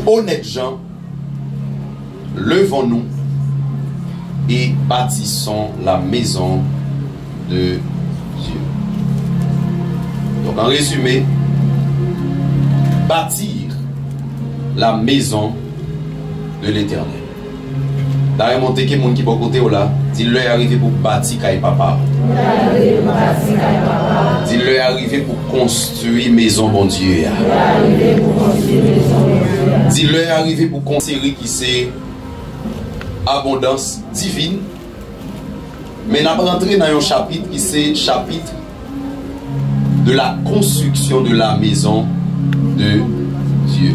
honnêtes gens, levons-nous et bâtissons la maison de Dieu. Donc en résumé, bâtir la maison de l'Éternel. D'ailleurs, mon téké, mon qui peut côté là, dis-le arrivé pour bâtir Kaye Papa. Dis-le arrivé pour construire maison bon Dieu. Dis-le arrivé pour construire qui c'est abondance divine. Mais nous allons rentrer dans un chapitre qui c'est chapitre de la construction de la maison de Dieu.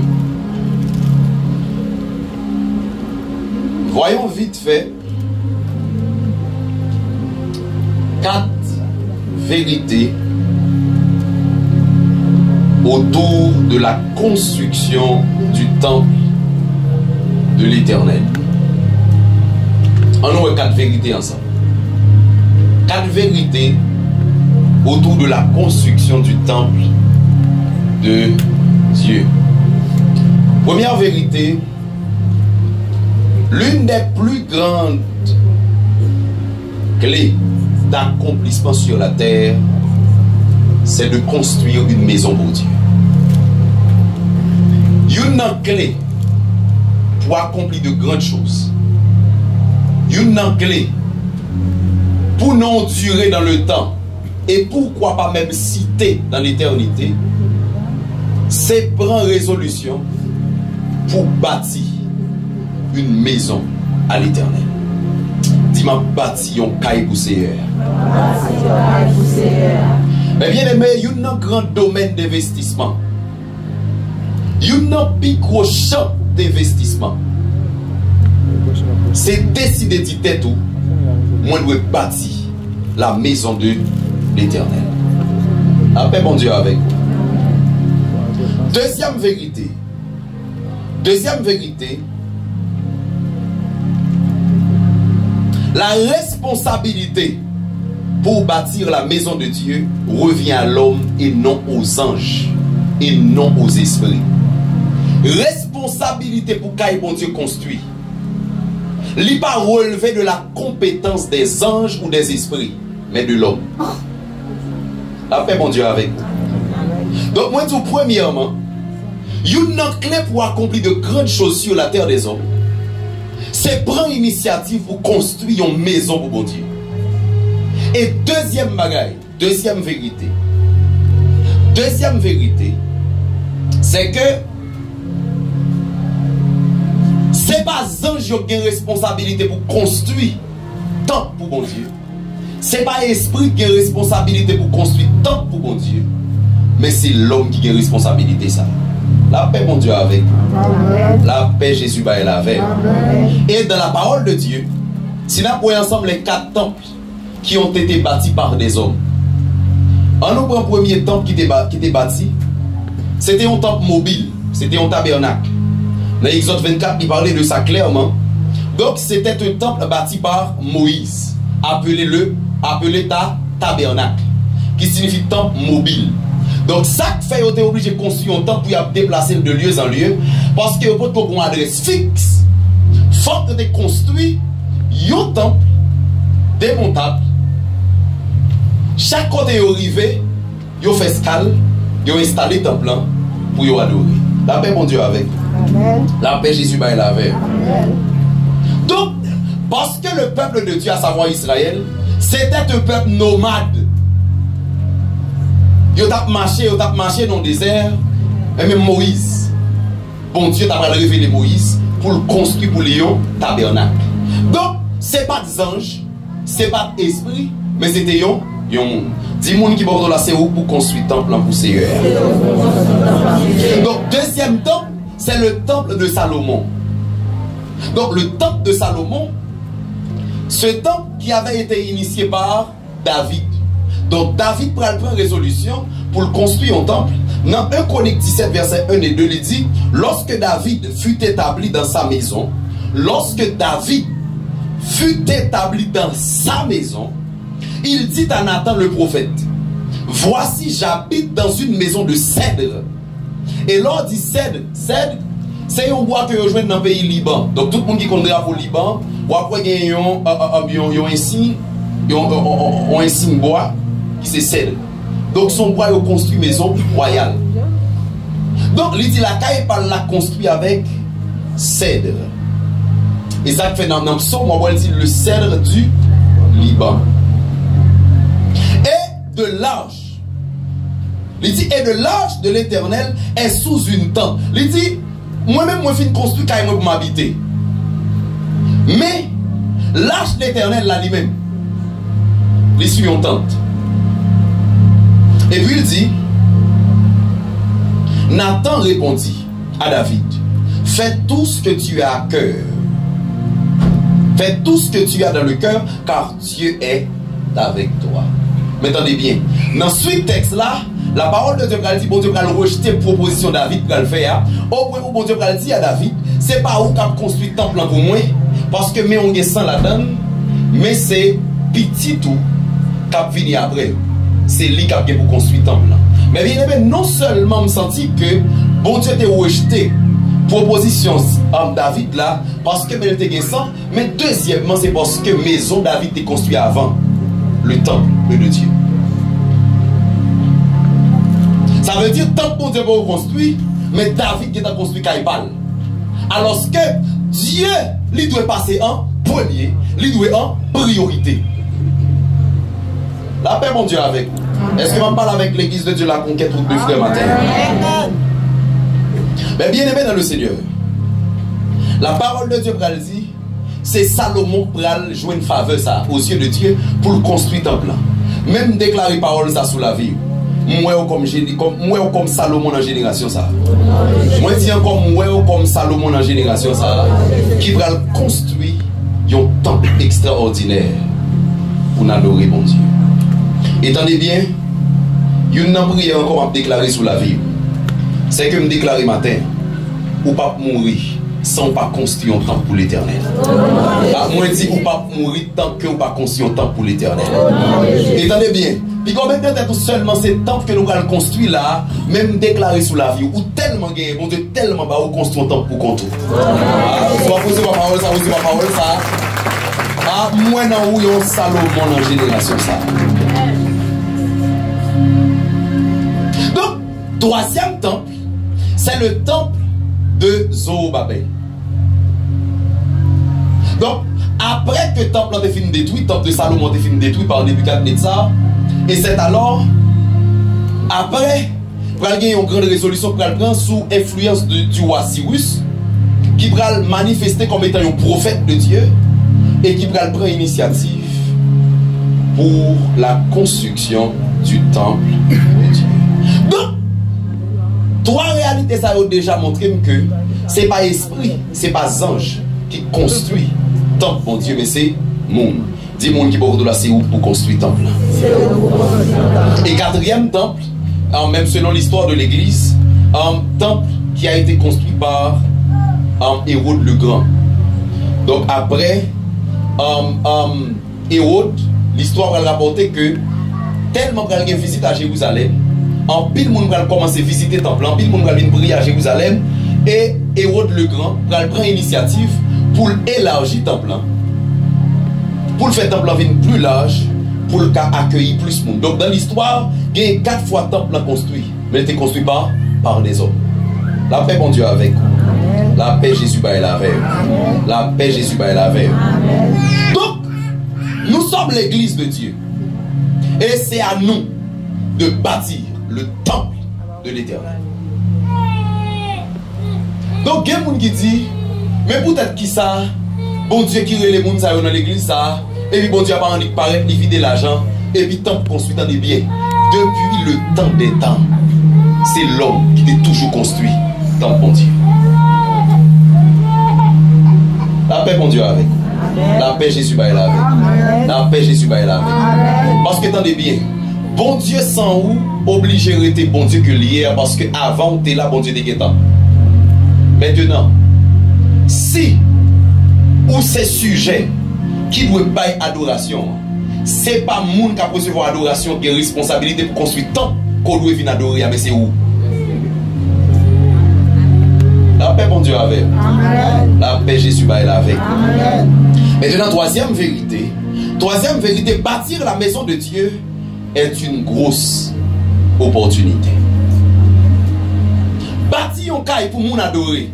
Voyons vite fait 4 vérités autour de la construction du temple de l'Éternel. On a 4 vérités ensemble. 4 vérités autour de la construction du temple de Dieu. Première vérité, l'une des plus grandes clés d'accomplissement sur la terre, c'est de construire une maison pour Dieu. Une clé pour accomplir de grandes choses. Une clé pour non durer dans le temps et pourquoi pas même citer dans l'éternité, c'est prendre résolution pour bâtir une maison à l'Éternel. Dis-moi, bâti un Kaye pour Seigneur. Mais bien aimé, il y a un grand domaine d'investissement. Il y a un plus gros champ d'investissement. C'est décider d'y tête où moi je bâtir la maison de l'Éternel. La paix, bon Dieu, avec vous. Deuxième vérité. Deuxième vérité. La responsabilité pour bâtir la maison de Dieu revient à l'homme et non aux anges et non aux esprits. Responsabilité pour Kaye bon Dieu construit. Il n'est pas relevé de la compétence des anges ou des esprits, mais de l'homme. La paix bon Dieu avec vous. Donc moi tout premièrement, une clé pour accomplir de grandes choses sur la terre des hommes, c'est prendre l'initiative pour construire une maison pour bon Dieu. Et deuxième bagaille, deuxième vérité, c'est que c'est pas ange qui a une responsabilité pour construire temple pour bon Dieu. C'est pas esprit qui a une responsabilité pour construire temple pour bon Dieu. Mais c'est l'homme qui a une responsabilité ça. La paix, mon Dieu, avec. Amen. La paix, Jésus, bah, elle avait. Et dans la parole de Dieu, si nous prenons ensemble les 4 temples qui ont été bâtis par des hommes. On nous prend le premier temple qui était bâti. C'était un temple mobile. C'était un tabernacle. Dans Exode 24, il parlait de ça clairement. Donc, c'était un temple bâti par Moïse. Appelé tabernacle. Qui signifie temple mobile. Donc, ça fait qu'on est obligé de construire un temple pour déplacer de lieu en lieu. Parce que pour qu'on ait une adresse fixe, il faut que tu construis un temple démontable. Chaque côté où arrivé, il fait escale, il installé le temple pour y adorer. La paix, mon Dieu, avec. Amen. La paix, Jésus, est avec. Donc, parce que le peuple de Dieu, à savoir Israël, c'était un peuple nomade. Ils ont marché dans le désert. Et même Moïse, bon Dieu t'a révélé Moïse pour le construire pour le tabernacle. Donc, ce n'est pas des anges, ce n'est pas d'esprit, mais c'était un monde. 10 personnes qui vont là, c'est où pour construire le temple pour Seigneur. Donc, deuxième temple, c'est le temple de Salomon. Donc, le temple de Salomon, ce temple qui avait été initié par David. Donc David prend résolution pour le construire un temple. Dans 1 Chronique 17, verset 1 et 2, il dit, lorsque David fut établi dans sa maison, il dit à Nathan le prophète, voici j'habite dans une maison de cèdre. Et l'on dit cèdre, c'est c'est un bois que vous jouez dans le pays Liban. Donc tout le monde qui connaît pour le Liban, ou après il y a un signe, un signe bois qui c'est cèdre. Donc son bois il construit maison royale. Donc il dit la caille par la construit avec cèdre. Et ça fait dans le psaume, on va dire le cèdre du Liban. Et de l'âge. Il dit, et de l'âge de l'Éternel est sous une tente. Il dit, moi-même, moi, je finis construire caille pour m'habiter. Mais l'âge de l'Éternel là lui-même, il est sur une tente. Et puis il dit, Nathan répondit à David, fais tout ce que tu as à cœur. Fais tout ce que tu as dans le cœur, car Dieu est avec toi. Mais attendez bien, dans ce texte là, la parole de Dieu dit, bon Dieu va rejeter la proposition de David pour le faire. Au point où bon Dieu va dire à David, c'est pas où qu'a construit le temple pour moi, parce que mais on est sans la donne, mais c'est petit tout qu'a venu après. C'est lui qui a pour construire le temple. Mais bien aimé, non seulement me senti que bon Dieu a rejeté proposition David là, parce que elle était sans, mais deuxièmement, c'est parce que maison David était construite avant le temple de Dieu. Ça veut dire tant que bon Dieu va construire, mais David qui a construit Kaïbal. Alors que Dieu, lui doit passer en premier, lui doit en priorité. La paix, mon Dieu, avec vous. Est-ce que je parle avec l'église de Dieu, la conquête ou de frère matin? Mais bien aimé dans le Seigneur, la parole de Dieu dit, c'est Salomon qui va jouer une faveur ça, aux yeux de Dieu pour le construire en plan. Même déclarer parole ça sous la vie. Moi comme Salomon dans la génération ça. Moi dis encore moi comme Salomon dans la génération ça, qui va construire un temple extraordinaire pour adorer mon Dieu. Et tenez bien, il y a une prière encore à déclarer sous la vie. C'est que me déclarer matin, ou pas mourir sans pas construire un temple pour l'éternel. Moi je dis ou pas mourir tant que ou pas construire un temple pour l'éternel. Et tenez bien, puis quand même peut-être seulement ces temples que nous allons construire là, même déclarer sous la vie, ou tellement gagné, bon Dieu, tellement bas, ou construire un temple pour contour. Soit poser ma parole ça, aussi ma parole ça. Ah, moi non ou yon Salomon dans la génération ça. Donc, troisième temple, c'est le temple de Zorobabel. Donc, après que le temple a été fini détruit, le temple de Salomon a été fini détruit par Nebuchadnezzar, et c'est alors, après, il y a une grande résolution pour prendre sous influence du roi Cyrus, qui va manifester comme étant un prophète de Dieu, et qui va prendre l'initiative pour la construction du temple de Dieu. Donc, trois réalités, ça a déjà montré que ce n'est pas esprit, ce n'est pas ange qui construit le temple, mon Dieu, mais c'est monde. Dis monde qui peut c'est où pour construire le temple. Et quatrième temple, même selon l'histoire de l'église, un temple qui a été construit par Hérode le Grand. Donc après Hérode, l'histoire va rapporter que tellement qu'il y a une visite à Jérusalem, en pile monde va commencer à visiter le temple, en pile monde va venir prier à Jérusalem, et Hérode le Grand va prendre l'initiative pour élargir le temple, pour le faire temple plus large, pour le cas accueillir plus de monde. Donc dans l'histoire, il y a 4 fois le temple construit, mais il était construit par des hommes. La paix, mon Dieu, avec vous. La paix, Jésus, est la veille. La paix, Jésus, est la veille. Donc, nous sommes l'église de Dieu. Et c'est à nous de bâtir le temple de l'éternel. Donc, il y a des gens qui disent, mais peut-être qui ça, bon Dieu qui relève les gens dans l'église, ça, et puis bon Dieu n'a pas envie de paraître, de vider l'argent, et puis temple construit dans des biens. Depuis le temps des temps, c'est l'homme qui est toujours construit dans le bon Dieu. La paix, mon Dieu, avec vous. La paix, Jésus, est là avec. La paix, Jésus, est là avec. Parce que, attendez bien, bon Dieu sans où obligé de rester bon Dieu que l'hier, parce que avant, tu es là, bon Dieu, t'es temps. Maintenant, si ou ces sujets qui doivent pas adoration, c'est pas monde qui a recevoir adoration qui a responsabilité pour construire tant qu'on doit venir adorer, mais c'est où? La paix, bon Dieu. Dieu avec. Amen. La paix Jésus va être avec. Amen. Maintenant, troisième vérité, bâtir la maison de Dieu est une grosse opportunité. Bâtir un caille pour moun adorer.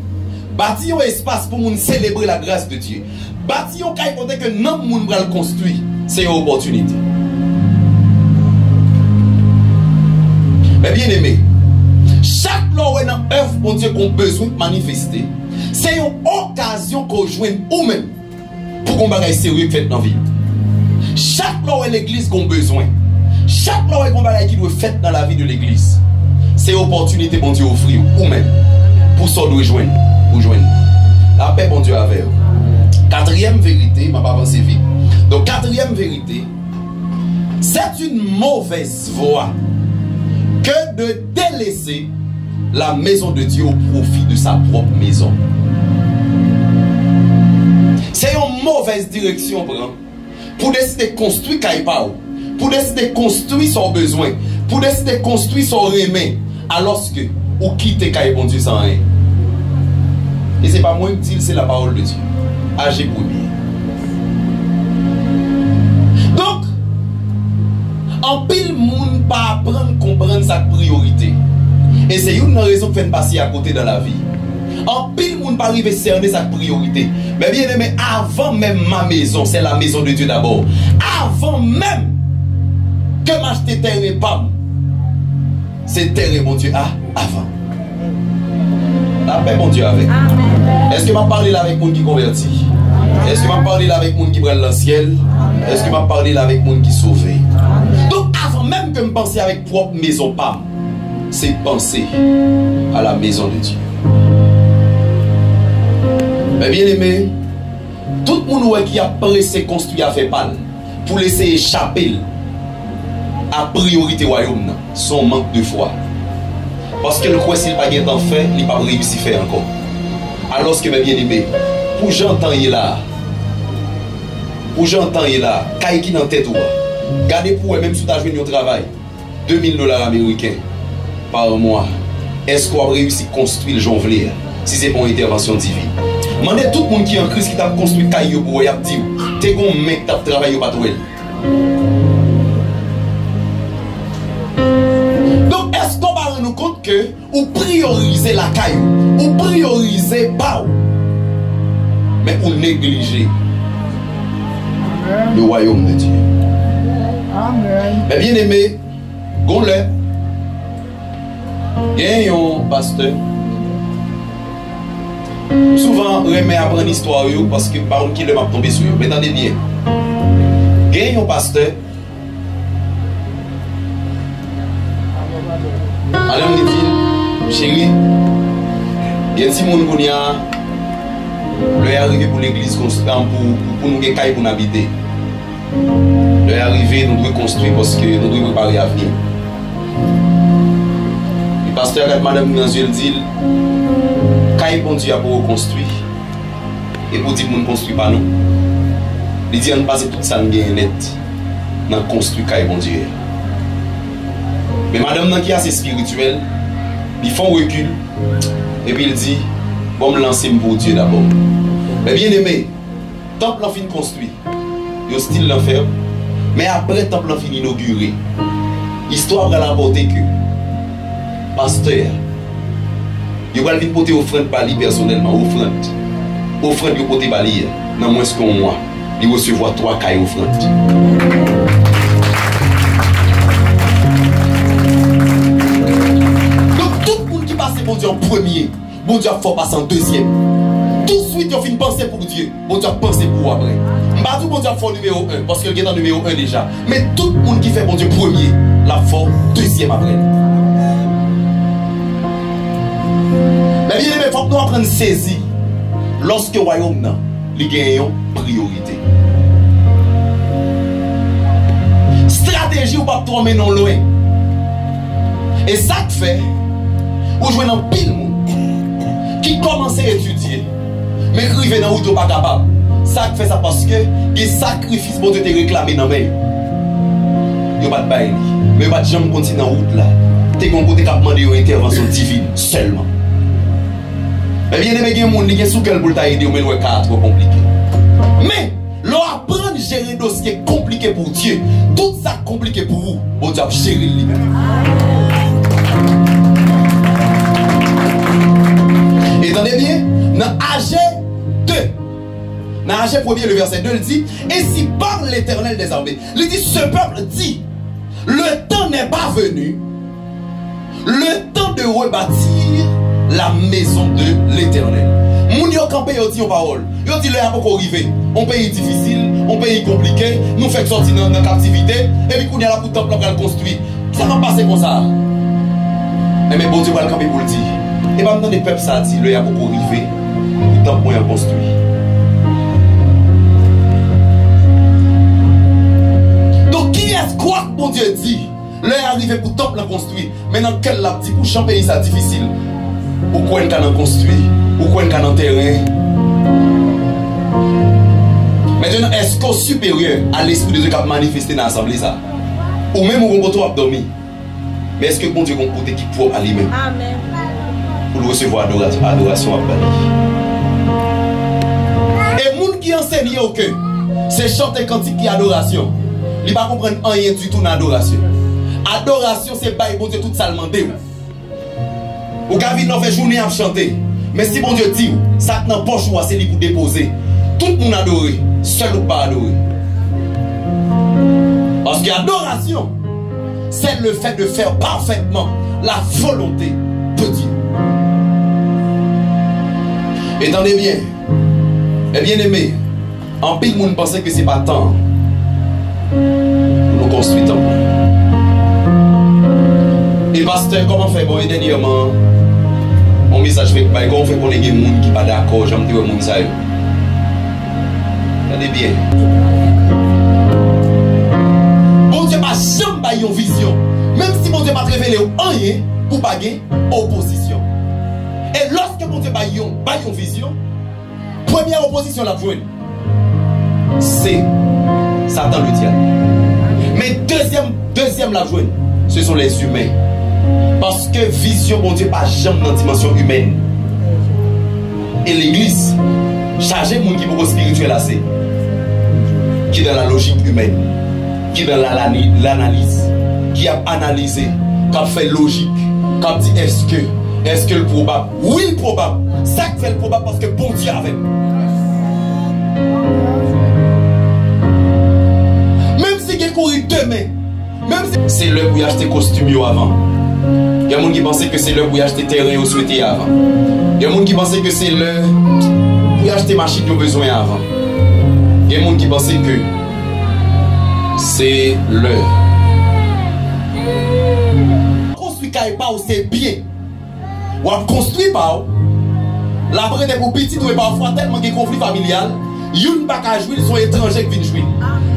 Bâtir un espace pour moun célébrer la grâce de Dieu. Bâtir un caille pour que non moun va le construire. C'est une opportunité. Mais bien aimé, chaque loi est dans œuvre pour Dieu qu'on a besoin de manifester. C'est une occasion qu'on joue ou même pour qu'on bagaille sérieux fait dans la vie. Chaque loi est l'église qu'on a besoin. Chaque loi est qu'on bagaille qui doit faire dans la vie de l'église. C'est une opportunité pour Dieu offrir ou même pour ça doit joindre ou joindre. La paix bon Dieu avec. Quatrième vérité, ma pas avancé vite. Donc quatrième vérité, c'est une mauvaise voie que de délaisser la maison de Dieu au profit de sa propre maison. C'est une mauvaise direction pour décider de construire Kaipao, pour décider de construire son besoin, pour décider de construire son remède, alors que ou quitter Kaipao bon Dieu sans rien. Et c'est pas moi qui dis, c'est la parole de Dieu. Agez pour bien. Donc, en pile monde pas apprendre comprendre sa priorité. Et c'est une raison qui fait passer à côté dans la vie. En pile monde pas arriver cerner sa priorité. Mais bien aimé, avant même ma maison, c'est la maison de Dieu d'abord. Avant même que m'acheter terre et pas, c'est terre et mon Dieu avant. La paix mon Dieu avec. Est-ce que m'a parlé là avec monde qui convertit? Est-ce que m'a parlé là avec monde qui prend le ciel? Est-ce que m'a parlé là avec monde qui sauvé? Donc avant même que me penser avec propre maison pas, c'est penser à la maison de Dieu. Mais bien aimé, tout le monde qui a pressé construire à faire pal pour laisser échapper à priorité royaume, son manque de foi. Parce que le quoi s'il pas bien fait, il n'a pas réussi à faire encore. Alors que mes bien aimé, pour j'entends il là, caille qui dans tête ou gardez pour même si tu as joué au travail, $2000 américains par mois. Est-ce qu'on a réussi à construire le jonvlier si c'est pour une intervention divine? Mandez tout le monde qui est en crise qui t'a construit caillou pour y a dit, t'es un mec qui t'a travaillé au patrouille. Donc est-ce qu'on va rendre compte que ou prioriser la caillou, ou prioriser pas, mais ou négliger le royaume de Dieu. Amen. Mais bien aimé, gonle, gagnons pasteur. Souvent, remet apprendre l'histoire parce que par qui le m'a tombé sur eux. Mais attendez bien. Gagnons pasteur. Madame dit, chérie, il y a des gens qui sont arrivé pour l'église pour nous gagner pour nous habiter. Le arrivé, nous devons construire parce que nous devons préparer l'avenir. Le pasteur avec madame dans yeux dit, quand bon Dieu a pour reconstruire, et pour dire que nous ne construisons pas nous, il dit on passe tout ça net dans construire quand bon Dieu. Mais madame qui est assez spirituelle, ils font recul et puis il dit bon me lancer pour Dieu d'abord. Mais bien aimé, temple en fin construit, il y a style l'enfer, mais après temple en fin inauguré, histoire va l'apporter que pasteur, il va venir porter offrande bali personnellement, offrande il porter bali dans moins qu'un mois, il recevoir 3 cailles offrande. Bon Dieu en premier, bon Dieu faut passer en deuxième. Tout de suite, on finit penser pour Dieu, bon Dieu penser pour après. Pas tout bon Dieu faut numéro 1, parce qu'il est dans numéro 1 déjà. Mais tout le monde qui fait bon Dieu premier, la faut deuxième après. Mais bien aimé, il faut que nous apprenions à saisir lorsque le royaume il gagne une priorité. Stratégie ou pas trop mais non loin. Et ça fait ou jouer dans pile monde qui commence à étudier mais qui arrive dans route pas capable. Ça fait ça parce que les sacrifices bon Dieu te réclamé dans main. Yo pas de bail mais pas de jamais continuer dans route là. T'es gon côté cap demander une intervention divine seulement. Mais bien aimé, il y a des gens qui sont sous quel pour t'aider ou même ouais trop compliqué. Mais l'on apprend à gérer dossier compliqué pour Dieu. Tout ça compliqué pour vous. Bon Dieu, gérer lui-même. Et attendez bien, dans AG 2, dans AG 1er, le verset 2, il dit, et si parle l'Éternel des armées, il dit, ce peuple dit, le temps n'est pas venu, le temps de rebâtir la maison de l'Éternel. Moun yo campé yo dit en parole. Yo dit le a beaucoup arrivé. Un pays difficile, un pays compliqué, nous fait sortir dans la captivité et puis qu'on y a la pour temple pour construire. Ça va passer comme ça. Mais bon Dieu va le camper pour le dire. Et pas dans les peuples ça dit le a beaucoup arrivé. Pour temple pour construire. Donc qui est-ce quoi que bon Dieu dit? Le est arrivé pour temple pour construire. Maintenant quel la dit pour champ pays ça difficile. Pourquoi on a construit? Pourquoi on a un terrain? Maintenant, est-ce qu'au supérieur à l'esprit de Dieu qui a manifesté dans l'assemblée ça? Ou même où on a dormi? Mais est-ce que bon Dieu a un côté qui propre à lui-même? Amen. Pour recevoir adoration à Bali. Et les gens qui enseignent au cœur, c'est chanter cantique qui adoration. Ils ne comprennent pas rien du tout dans l'adoration. Adoration, c'est pas bon Dieu tout ça demandé. Ou Gavin n'a fait journée à chanter. Mais si bon Dieu dit, ça n'a pas choix, c'est lui pour déposer. Tout le monde adore, seul ou pas adoré. Parce que l'adoration, c'est le fait de faire parfaitement la volonté de Dieu. Et attendez bien, et bien aimé, en pile monde pensait que c'est pas temps pour nous construire tant. Et pasteur, comment faire bon et dernièrement? Mon message fait que comment on fait pour les gens qui ne sont pas d'accord, j'aime dire mon ça. Regardez bien. Bon Dieu pas jamais une vision. Même si bon Dieu pas révélé rien pour pas gagner opposition. Et lorsque bon Dieu pas une vision, première opposition la joindre, c'est Satan le diable. Mais deuxième la joindre, ce sont les humains. Parce que vision, bon Dieu, pas jamais dans la dimension humaine. Et l'église, chargée de monde qui est spirituel assez, qui est dans la logique humaine, qui est dans l'analyse, qui a analysé, qui a fait logique, qui a dit est-ce que le probable? Oui, le probable. Ça fait le probable parce que bon Dieu avait. Même si il couru demain, même si c'est l'heure où il a acheté costume avant. Il y a des gens qui pensaient que c'est l'heure pour acheter terrain ou souhaiter avant. Il y a des gens qui pensaient que c'est l'heure pour acheter machine au besoin avant. Il y a des gens qui pensaient que c'est l'heure. Construire pas c'est bien. Ou à construire pas. La vraie des pour petit ou parfois tellement de conflit familial, ils ne pas qu'à jouer, ils sont étrangers qui viennent jouer.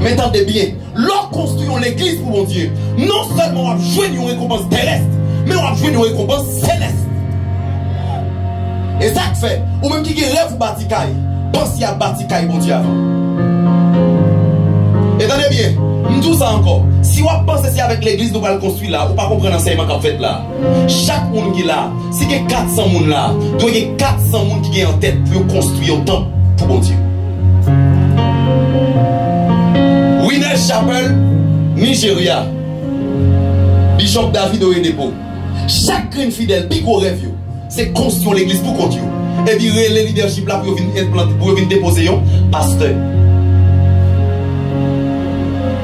Mais attendez bien, lorsqu'on construit l'église pour mon Dieu, non seulement on va jouer une récompense terrestre, mais on va jouer une récompense céleste. Et ça fait, ou même qui rêve ou batikaï, pensez à batikaï bon Dieu avant. Et attendez bien, je dis ça encore. Si on pense que c'est avec l'église nous allons construire là, ou pas comprendre l'enseignement qu'on fait là, chaque monde qui est là, si il y a 400 personnes là, il doit y avoir 400 personnes qui sont en tête pour construire un temple pour bon Dieu. Winner Chapel, Nigeria, Bishop David Oyedepo. Chaque grain fidèle, plus gros rêve, c'est construire l'église pour continuer. Et puis, le leadership là pour venir déposer un pasteur.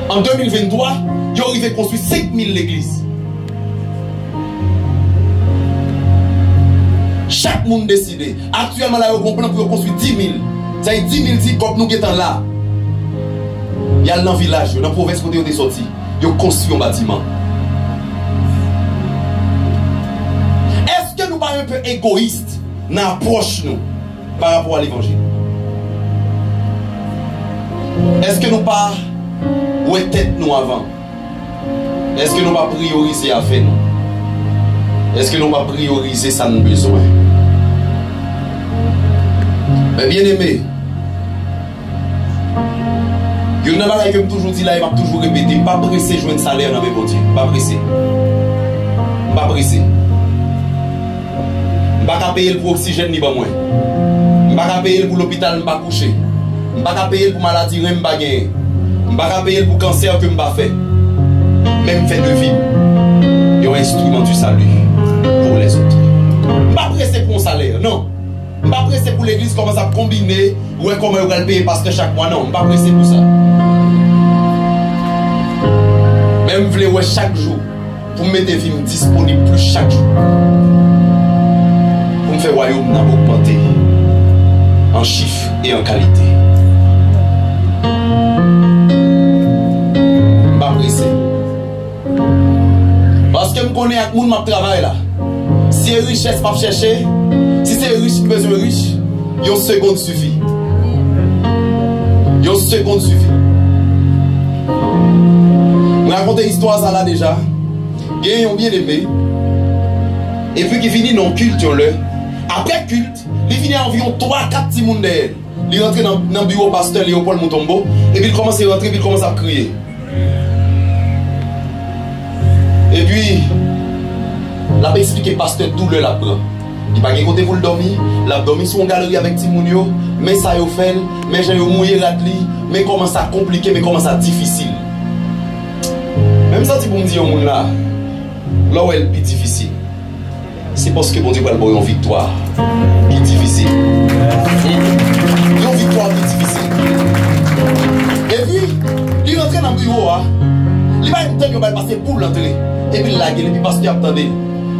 En 2023, il est arrivé à construire 5000 l'église. Chaque monde décide. Actuellement, là, il y a un plan pour construire 10 000. Ça y est 10 000 dit comme nous qui sommes là. Il y a dans le village, dans la province où on est sorti. Il y a construit un bâtiment. Est-ce que nous ne sommes pas un peu égoïstes dans l'approche nous par rapport à l'évangile? Est-ce que nous ne pas où est tête nous avant? Est-ce que nous ne pas prioriser à faire nous? Est-ce que nous ne pas prioriser ça nous besoin? Mais bien aimé, il y a une chose que je toujours dit là, il m'a toujours répété, je ne suis pas pressé de jouer un salaire dans mes bon Dieu. Pas pressé. Pas pressé. Je ne vais pas payer pour l'oxygène ni pas moins. Je ne vais pas payer pour l'hôpital, je ne vais pas coucher. Je ne vais pas payer pour maladie, je ne vais pas gagner. Je ne vais pas payer pour cancer que je ne vais pas faire. Même fait de vie. Il y a un instrument du salut pour les autres. Je ne vais pas presser pour un salaire, non. Je ne vais pas presser pour l'église comment ça combiner ou comment on va le payer parce que chaque mois, non. Je ne vais pas presser pour ça. Même je voulais chaque jour pour mettre des films disponibles plus chaque jour. Pour me faire royaume augmenter en chiffres et en qualité. Je ne vais pas presser. Parce que je connais avec le monde qui travaille là. Si c'est richesse, pas chercher. Si c'est riche, besoin riche, une seconde suffit. Une seconde suffit. Je raconte une histoire ça là déjà. Il y a un bien aimé. Et puis qui finit dans le culte. Après le culte, il finit environ 3-4 petits monde derrière. Il rentre dans le bureau pasteur Léopold Moutombo. Et puis il commence à rentrer, puis il commence à crier. Et puis, il a expliqué pasteur tout le lapin. Il n'a pas de côté pour le dormir. Il a dormi sur une galerie avec Timounio. Mais ça y fait, mais j'ai mouillé la lit. Mais comment ça compliqué, mais comment ça difficile. Même ça, si vous me dites au monde là, là où elle est plus difficile, c'est parce que bon Dieu va le une victoire qui est difficile. Une victoire qui est difficile. Et puis, il rentre dans le bureau. Il va être temps de passer pour l'entrée. Et puis, il a gueule, et puis, pasteur attendait.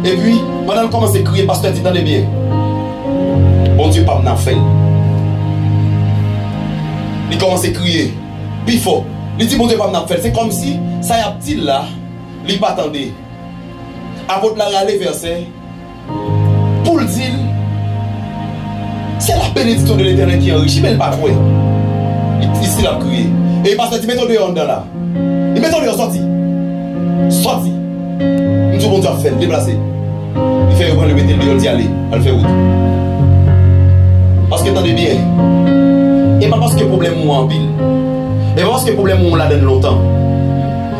Et puis, pendant qu'il commence à crier, pasteur dit, attendez bien. Bon Dieu, pas m'en fait. Il commence à crier. Puis, fort. Il dit, bon Dieu, pas m'en fait. C'est comme si, ça y a petit là, il pas attendait. Apôtre la râle verset. Pour le dire, c'est la bénédiction de l'éternel qui enrichit, mais il pas quoi. Ici, il a crié. Et il passe, il met ton dehors dans là. Il met ton dehors, sorti. Sorti. Nous sommes bons à faire, déplacer. Il fait reprendre le métier, il dit aller, elle fait route. Parce que attendez bien. Et pas parce que le problème est en pile. Et pas parce que le problème est là dans longtemps.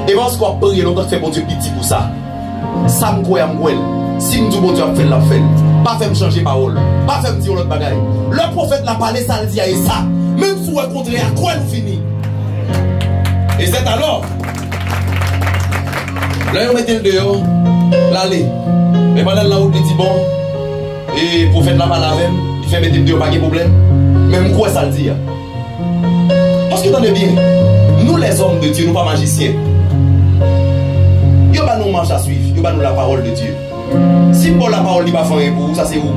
Et pas parce qu'on a prié longtemps que fait bon Dieu petit pour ça. Ça me croit, si nous disons bon Dieu a fait la fait. Pas faire me changer parole. Pas faire me dire l'autre bagaille. Le prophèt l'a parlé, ça le dit à ça. Même si vous rencontrez à quoi nous finit. Et c'est alors. Là, on mettait le dehors, l'aller. Mais pendant la route, il dit bon, et le prophète l'a parlé avec, il fait mettre le dehors, pas de problème. Même quoi ça le dit. Parce que attendez bien, nous les hommes de Dieu, nous pas magiciens. Il n'y a pas nous marche à suivre, il n'y a pas nous la parole de Dieu. Si pour la parole, il va faire pour vous, ça c'est où?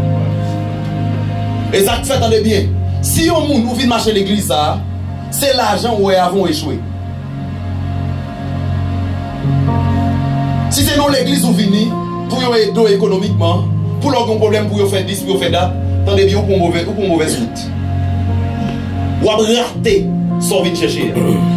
Et ça fait, attendez bien, si on nous vient marcher l'église, c'est l'argent où ils avons échoué. Si c'est dans l'église où venez, pour vous aider économiquement, pour leur problème, pour vous faire 10, pour vous faire date, attendez bien, ou pour mauvaise route. Ou à rater sans venir chercher.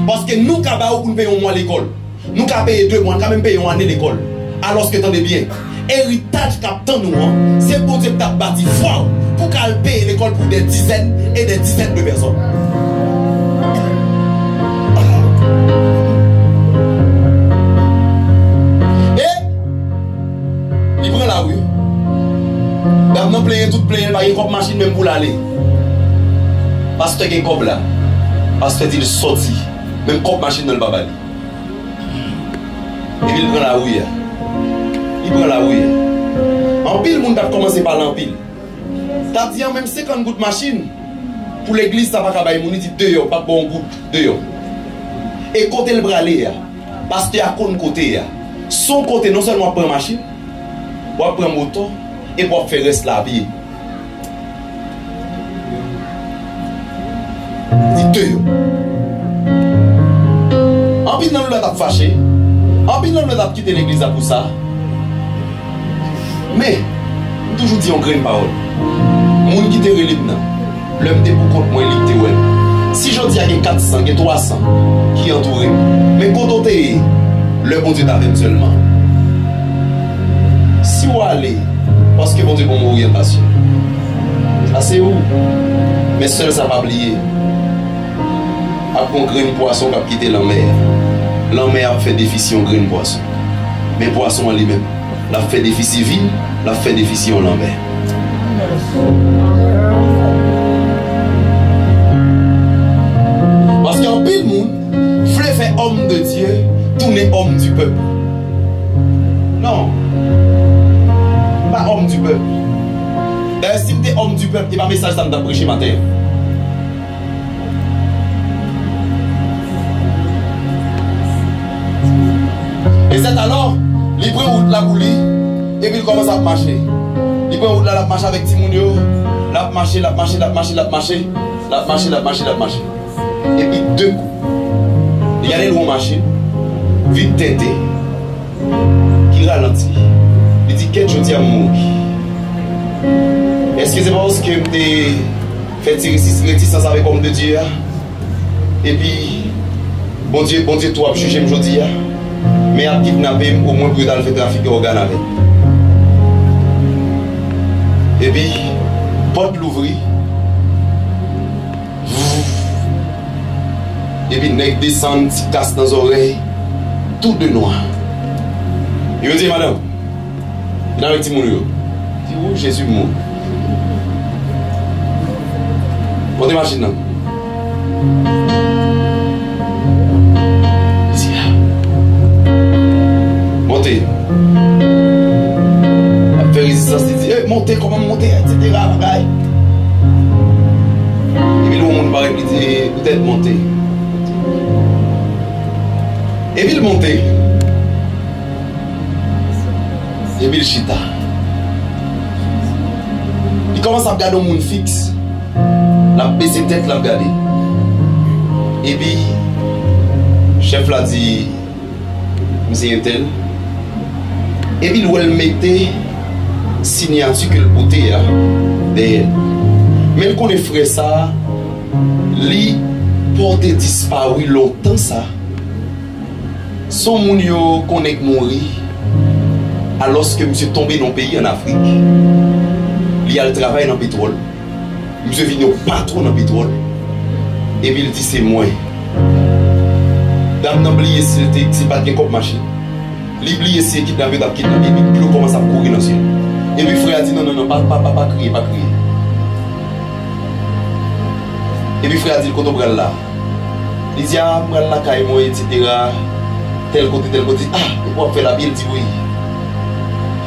Parce que nous, pour nous payer un mois à l'école, nous, payer 2 mois, quand même payer une année d'école. Alors que, attendez bien, héritage qu'attend nous, c'est pour Dieu que tu as bâti fort pour qu'elle paye l'école pour des dizaines et des dizaines de personnes. Il prend la rue. Maintenant, tout plein, il n'y a pas de machine même pour l'aller. Parce que tu as un cop là. Parce que tu es sorti. Même cop machine dans le babali. Et puis il prend la rue. Il prend la rue. En pile, le monde a commencé par l'empile. Tu as dit même 50 gouttes de machine. Pour l'église, ça va pas faire. Il dit 2 pas bon goût. 2 Et côté le bras, parce que tu as un côté. Son côté, non seulement prend machine. Pour prendre moto et pour faire rester la vie. Dis-deux. En plus, nous l'avons fâché. En plus, nous l'avons quitté l'église pour ça. Mais, toujours dit en grande parole. Moun qui te relève, l'homme te pour compte moi, il te ouais. Si je dis qu'il y a 400, il y a 300 qui entourent, mais quand on est, le bon Dieu t'avait seulement. Si vous allez, parce que bon Dieu pour mon orientation, ça c'est où? Mais seul ça va oublier. Après un grain de poisson qui a quitté la mer. La mer a fait déficit en grain de poisson. Mais poisson en lui-même, la fait déficit ville, la fait déficit en la mer. peuple, et pas message ça m'a prêché matin. Et c'est alors, il prend route là pour lui, et puis il commence à marcher. Il prend route là, il marche avec Timounio, il marche. Et puis deux coups, il y a des longs marchés, vite têté, qui ralentit. Il dit, qu'est-ce que je dis à mourir? Est-ce que c'est parce que je fait réticence avec l'homme de Dieu? Et puis, bon Dieu, toi, je juge aujourd'hui. Mais à kidnapper au moins pour faire trafic d'organes avec. Et puis, porte l'ouvrir. Et puis, nèg descend, casse dans les oreilles, tout de noir. Il me dit, madame, il a un petit mounio. Il dit, où Jésus mort? Montez machine là. Montez. La fait résistance, il dit, montez, comment monter, etc. Et puis le monde paraît, il dit, peut-être monter. Et puis il monte. Et puis il chita. Il commence à regarder au monde fixe. La baisse tête, la regarder. Et puis, le chef l'a dit, monsieur un tel. Et puis, il mettait signature que le beauté derrière. Mais il connaît frère ça, il porte disparu longtemps ça. Son moun yo connaît mourir alors que monsieur tombé dans le pays en Afrique. Il a le travail dans le pétrole. Monsieur vient au patron dans le pétrole. Et puis il dit c'est moi. Dame n'a oublié si c'est pas de comme machine. Il oublie si qui n'a pas kidnappé. Et puis il commence à courir dans le ciel. Et puis frère a dit non, pas crier, pas crier. Et puis frère a dit quand on prend là. Il dit ah, moi là, caille moi, etc. Tel côté. Ah, et pour faire la vie, il dit oui.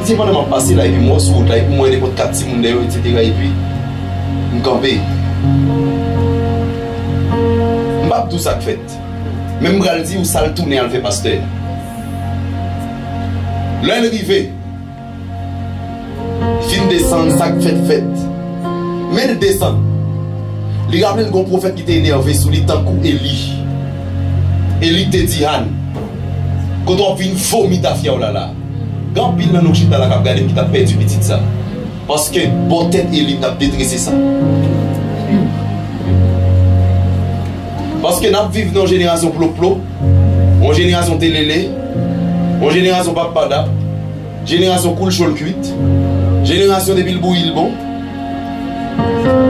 Il dit, moi, je vais passer là, et puis moi, sur route là, et puis moi, il y a des 4 petits monde, etc. Et puis, je vais camper. Je ne sais pas tout ça que fait. Même je vais dire où ça le tourner, elle fait pasteur. Là, il est arrivé. Fin descendre, ça fait. Mais il descend. Il rappelle le grand prophète qui était énervé sur lui, tant coup Élie. Élie te dit, Han. Quand on vient vomir ta fille, oh là là. Quand pile dans nos chita la cap garder qui t'a perdu petit ça. Parce que bon tête Élie t'a détressé ça. Parce que nous vivons dans une génération plop-plop, une génération télélé, une génération papada, génération cool chol cuite, génération de bilbou il bon,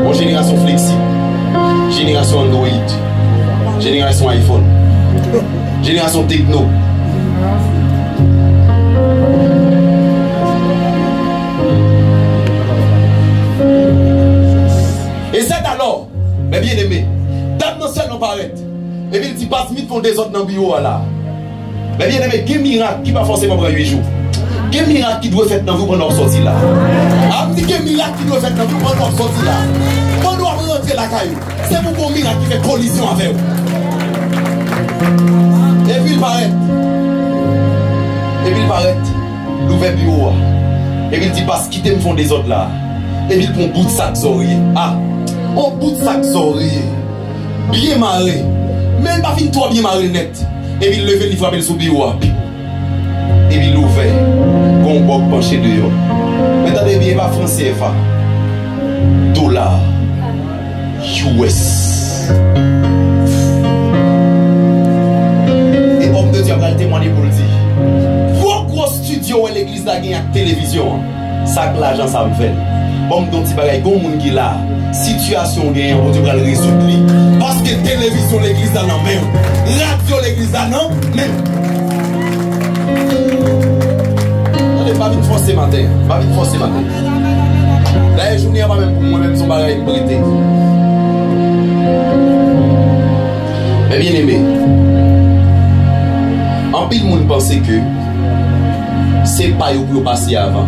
une génération flexible, génération Android, génération iPhone, génération techno. Et c'est alors, mes bien-aimés, dame non seul non paraît. Et puis il dit, pas Smith font des autres dans le bureau là. Mes bien-aimés, quel miracle qui va forcément prendre 8 jours? Quel miracle qui doit faire dans vous pendant sortie là? Ah, me dit quel miracle qui doit faire dans vous pendant sortie là? Quand on doit rentrer la caillou, c'est pour qu'on miracle qui fait collision avec vous. Et puis il paraît. L'ouvert bureau. Et puis il dit, parce qu'il me font des autres là. Et puis il prend un bout de sac zorier. Ah, un bout de sac zorier. Bien marré. Même pas fin toi bien marré net. Et puis il lève, il frappe sous le bureau. Et puis il ouvert. Gon bok penché dehors. Mais attendez bien, pas français CFA. Dollar. US. Et homme de Dieu a témoigné pour le dire. Gros studio et l'église là gagne avec télévision. Ça que l'argent ça me fait. Bon don ti bagay gon moun ki là. Situation gagne on va le résoudre. Parce que télévision l'église là non même. Radio l'église là non même. On n'est pas vite forcé matin. Pas vite forcé matin. La journée pas même pour moi même son bagay prêté. Mais bien aimé. En pile moun pense que c'est pas yo pour passer avant.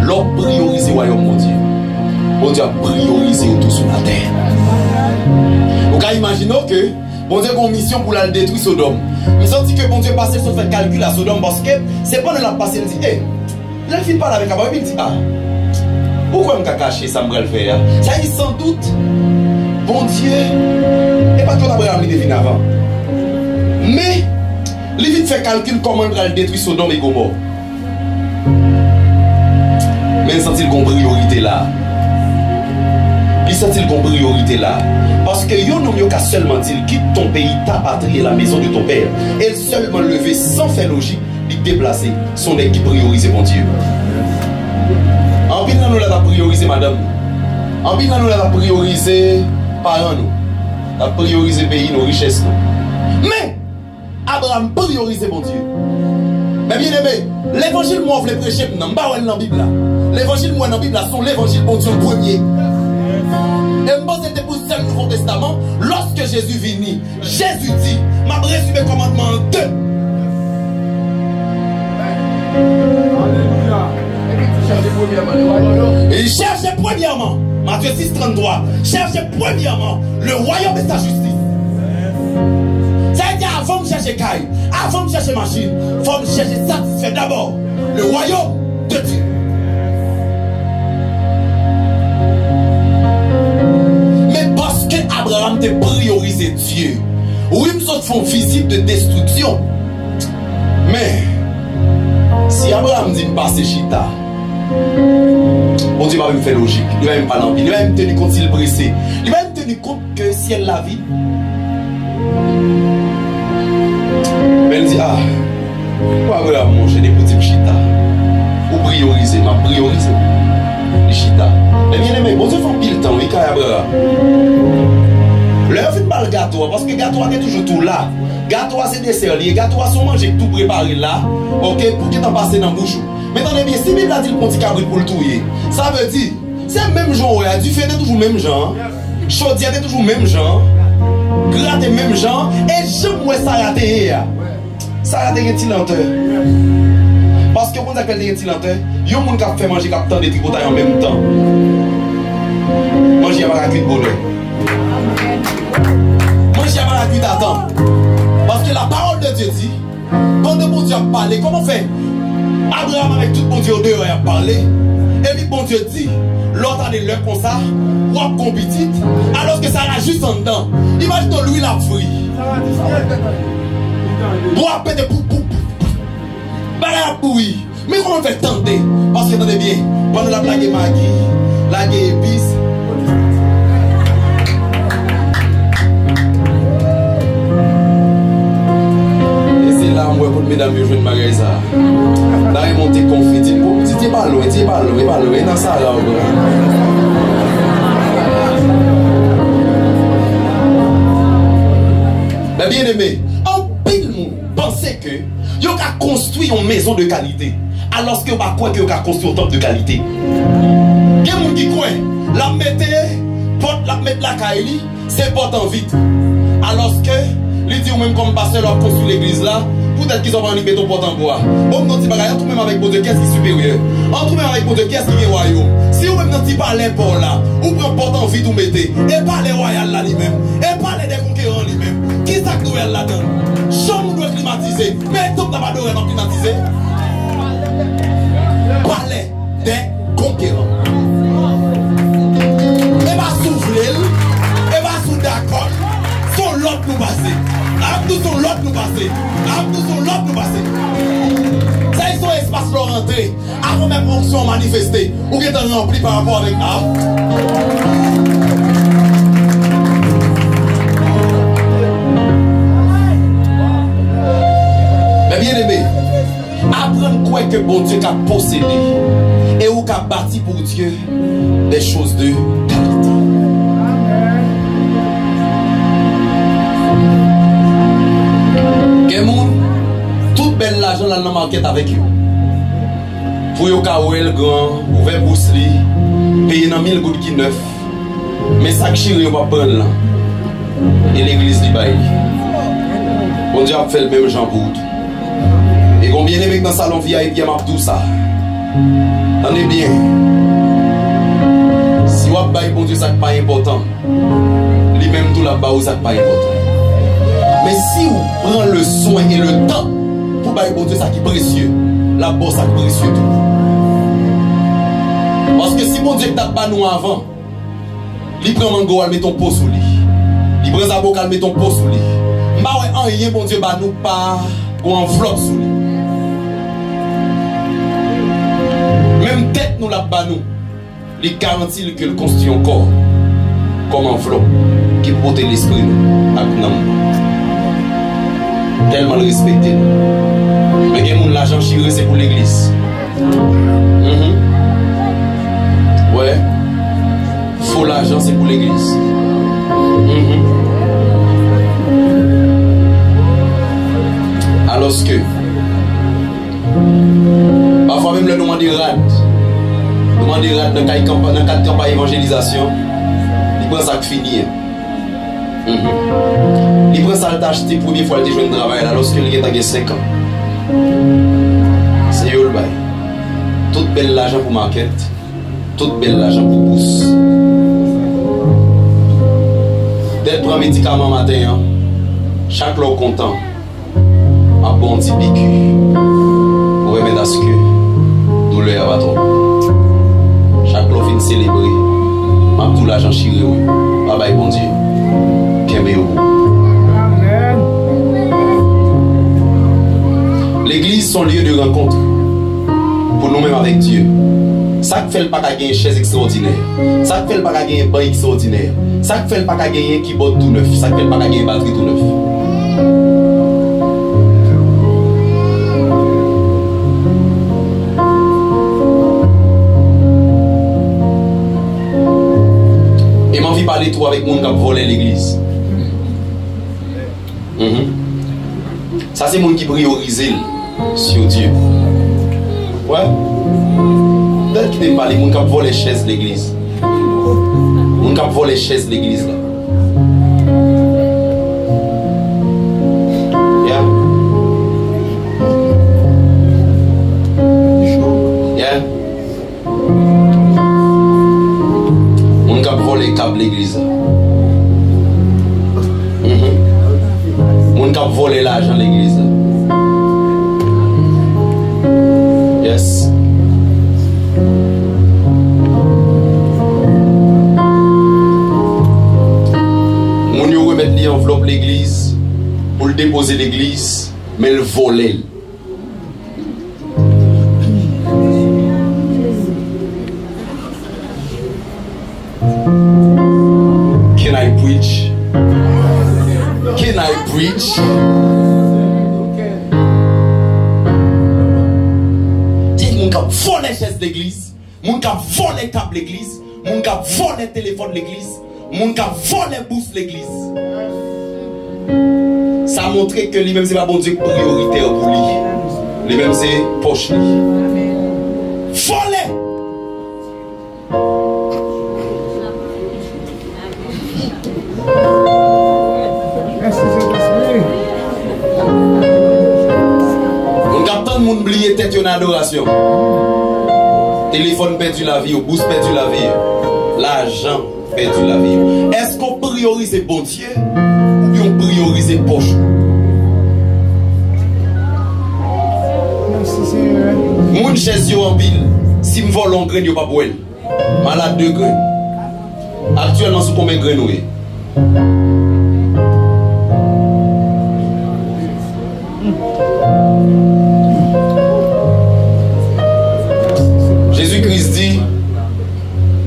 L'homme priorise le royaume de Dieu. bon Dieu a priorisé tout sur la terre. Vous pouvez imaginer que bon Dieu a une mission pour la détruire Sodome. Mais senti que bon Dieu passé sur faire calcul à Sodome parce que c'est pas de la passer, il dit, hé, il a fini par avec Abraham, il dit, ah, pourquoi me cacher ça, me le faire? Ça dit sans doute, bon Dieu, et pas que Abraham il devine avant. Mais, il vite fait calcul comment il va détruire Sodome et Gomorrhe. Mais il sent-il qu'on priorité là? Il sent-il qu'on priorité là? Parce que yon n'ont qu'à seulement dire quitte ton pays, ta patrie et la maison de ton père. Elle seulement lever sans faire logique, il déplacer son équipe priorisée, mon Dieu. En pile, nous l'avons priorisé, madame. En pile, nous l'avons priorisé parents, nous. Nous avons priorisé pays, nos richesses, nous. Mais, Abraham priorisé, mon Dieu. Mais bien aimé, l'évangile, moi, je voulais prêcher, je ne sais pas dans la Bible. L'évangile, moi, dans la Bible, sont l'évangile, mon Dieu, premier. Et je c'était pour le Nouveau Testament. Lorsque Jésus vini, Jésus dit, m'a résumé le commandement en deux. Et cherchez premièrement, Matthieu 6, 33, cherchez premièrement le royaume et sa justice. Ça veut dire avant de chercher caille, avant de chercher machine, il faut chercher satisfaire d'abord le royaume de Dieu. Abraham te priorisé Dieu. Oui, nous autres font visite de destruction. Mais, si Abraham dit passer chita, on dit va me faire logique. Il va même pas l'envie. Il va même tenir compte s'il est pressé. Il va même tenir compte que si elle la vie. Mais elle dit, ah, pourquoi Abraham manger des petits chita? Ou prioriser, m'a priorisé. Les chita. Mais bien aimé, bon Dieu fait pile temps, oui, quand Abraham. Leur fin pas le gâteau, parce que le gâteau est toujours tout là. Gâteau c'est dessert, les gâteaux sont mangés tout préparé là, ok, pour qu'il t'en passe dans la bouche. Mais attendez bien, si Bible a dit le petit cabri pour le touiller, ça veut dire, c'est le même genre, du fait est toujours le même genre, chaudière est toujours le même genre, gratte est le même genre, et je moi ça raté. Ça raté un petit lenteur. Parce que vous avez un petit lenteur, il y a des gens qui fait manger tant de tripotailles en même temps. Manger à la cuite bonheur. Manger à la cuite à temps. Parce que la parole de Dieu dit, quand le bon Dieu a parlé, comment fait? Abraham avec tout bon Dieu au dehors a parlé. Et puis bon Dieu dit, l'autre a des leurs comme ça, ou a compétit, alors que ça a juste en dedans. Imagine lui la fruit. Bois pété pou pou. Bagarre pourri. Mais comment fait tenter? Parce que attendez bien, pendant la blague Maggi, la épice. Là, moi, pour mesdames, je vais me marier ça. Là, il monte conflit. Dis pas loin, dis pas loin, dans ça, là. Mais bien aimé, en pile, pensez que vous avez construit une maison de qualité. Alors que vous avez construit un temple de qualité. Il y a des gens qui croient, la mettre la caille, c'est porte en vide. Alors que, ils disent même comme pasteur, leur construit l'église là. Peut-être qu'ils ont pas mis ton porte en bois. Bon, non, on trouve même avec votre caisse qui est supérieure. On trouve même avec votre caisse qui est royaume. Si vous même n'avez pas l'import là, vous prenez porte en vide, vous mettez. Et pas les royales là lui-même. Et pas les conquérants lui-même. Qui ça que nous là-dedans? Chambre doit climatiser. Mais tout n'a pas d'oreille non climatisé. Palais des conquérants. Et va souffler. Et va sous d'accord. Son lot nous passer. Nous sont l'autre nous passer. Nous sont l'autre nous passer. Ça, ils sont espace leur rentrée. Avant même fonction manifestée. Ou bien t'en rempli par rapport avec art. Mais bien aimé, apprendre quoi que bon Dieu a possédé. Et ou qu'a bâti pour Dieu des choses de qualité. Toute belle l'argent dans la market avec vous. Pour vous le grand, ouvert bousli, payer dans 1000 gouttes qui neuf. Mais ça qui va prendre là. Et l'église dit bail. Bon Dieu a fait le même genre pour tout. Et combien de mecs dans le salon VIP a tout ça. Attendez bien. Si Si vous avez bon Dieu, ça n'est pas important. Lui-même tout là-bas, ça n'est pas important. Mais si vous prenez le soin et le temps pour bailler bon Dieu, ça qui est précieux. Là-bas, ça qui est précieux tout. Parce que si bon Dieu t'a pas nous avant, il prend mango, il met ton pot sous lui. Il prend sa boca, il met ton pot sous lui. Bah ouais, en rien, bon Dieu, bah nous pas ou enveloppe sous lui. Même tête nous là-bas nous, il garantit que le constitue un corps comme enveloppe qui porte l'esprit nous à nous. Tellement le respecter. Mais il y a l'argent chiré, c'est pour l'église. Ouais. Faux l'argent, c'est pour l'église. Alors que parfois même le nom de rad dans le cadre de campagne d'évangélisation, il prend ça qui finit. Il prend ça le acheter pour première fois il joué un travail lorsque il a 5 ans. C'est le bail. Tout bel l'argent pour market, tout bel l'argent pour pousse. Dès le premier médicament matin, chaque lot content a bon petit piqûre pour remettre à ce que douleur va trop. Chaque lot fin célébrer, m'a tout l'argent chiré, bye bye bon Dieu. L'église sont lieu de rencontre pour nous-mêmes avec Dieu. Ça ne fait pas gagner une chaise extraordinaire. Ça ne fait pas gagner un banc extraordinaire. Ça ne fait pas gagner un keyboard tout neuf. Ça ne fait pas gagner une batterie tout neuf. Et m'en envie de parler trop avec les gens qui ont volé l'église. Ça c'est les gens qui priorisent sur Dieu. Ouais. Dès que tu parles, les gens qui ont volé les chaises de l'église. Les gens qui ont volé les chaises de l'église là. Yeah. Yeah. Les gens qui ont volé les câbles de l'église là. Les gens qui ont volé l'argent de l'église là. Yes. Mon yo remettre l'enveloppe l'église pour le déposer l'église, mais le voler. Can I preach? Can I preach? Mon qui vole les chaises d'église, mon qui vole les câbles l'église, mon qui vole les téléphones l'église, mon qui vole les bourses l'église. Ça montre que lui-même c'est pas bon Dieu prioritaire pour lui. Lui-même c'est poche lui. Voler. Moun oublié tête en adoration. Téléphone perdu la vie, bourse perdu la vie, l'argent perdu la vie. Est-ce qu'on priorise bon Dieu ou bien on priorise poche? Moun chaise yo en pile. Si me vole en grain yo pas pour elle. Malade de grain. Actuellement sous combien de grain nous? Jésus-Christ dit,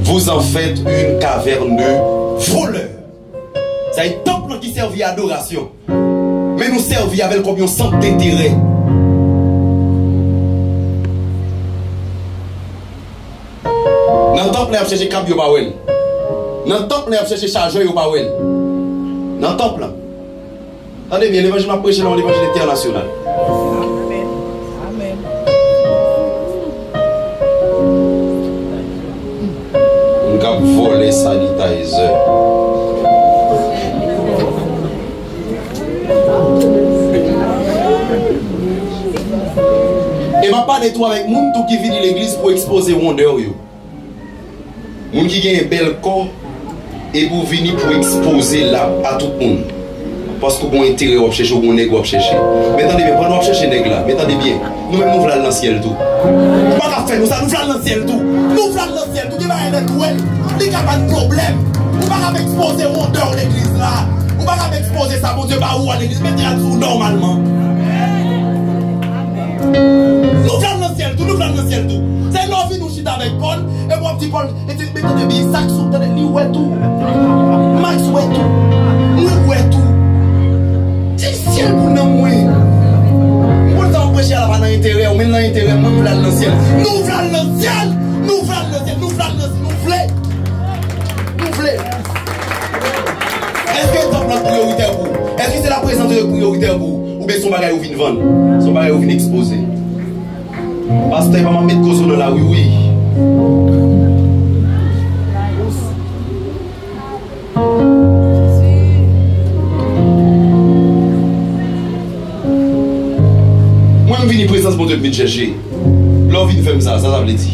vous en faites une caverne de voleurs. C'est un temple qui servit à adoration. Mais nous servit avec combien sans intérêt. Dans le temple, on a cherché câble, on a cherché. Dans le temple, on a cherché chargeur, on a cherché. Dans le temple. Attendez bien, l'évangile m'a prêché dans l'évangile international. Voler sanitizer. Et ma pas de toi avec moun tout qui vient de l'église pour exposer Wonder. Moun qui gagne un bel corps et pour venir pour exposer là à tout le monde. Parce que vous avez intérêt à chercher, vous avez chercher. Mais attendez bien, pendant que vous cherchez nègre là, mais attendez bien, nous-mêmes nous voulons dans le ciel tout. Nous pas faire nous ça, nous voulons dans le ciel tout. Nous voulons dans le ciel tout, il va y avoir des pas de problème. Vous pas exposer rondeur l'église là. Vous pas exposer ça, mon Dieu, bah où à l'église, mettez-la tout normalement. Nous voulons dans le ciel tout, nous voulons dans le ciel tout. C'est l'envie nous chiter avec Paul, et moi petit Paul, et tu mettez des sacs sous le lit, ouais tout. Max, ouais tout. Nous, ouais tout. C'est le ciel pour nous, moi. Nous voulons prêcher à la fin d'intérêt, on met l'intérêt, nous voulons dans le ciel. Nous voulons dans le ciel, nous voulons dans le ciel, nous voulons dans le ciel, nous voulons. Nous voulons. Est-ce que c'est notre priorité à vous? Est-ce que c'est la présence de priorité à vous? Ou bien son bagage ou vient vendre? Son bagage ou vient exposer? Pasteur, il va mettre cause dans la oui. Moi, je viens présence pour Dieu de me chercher. Là, je viens faire ça, ça veut dire.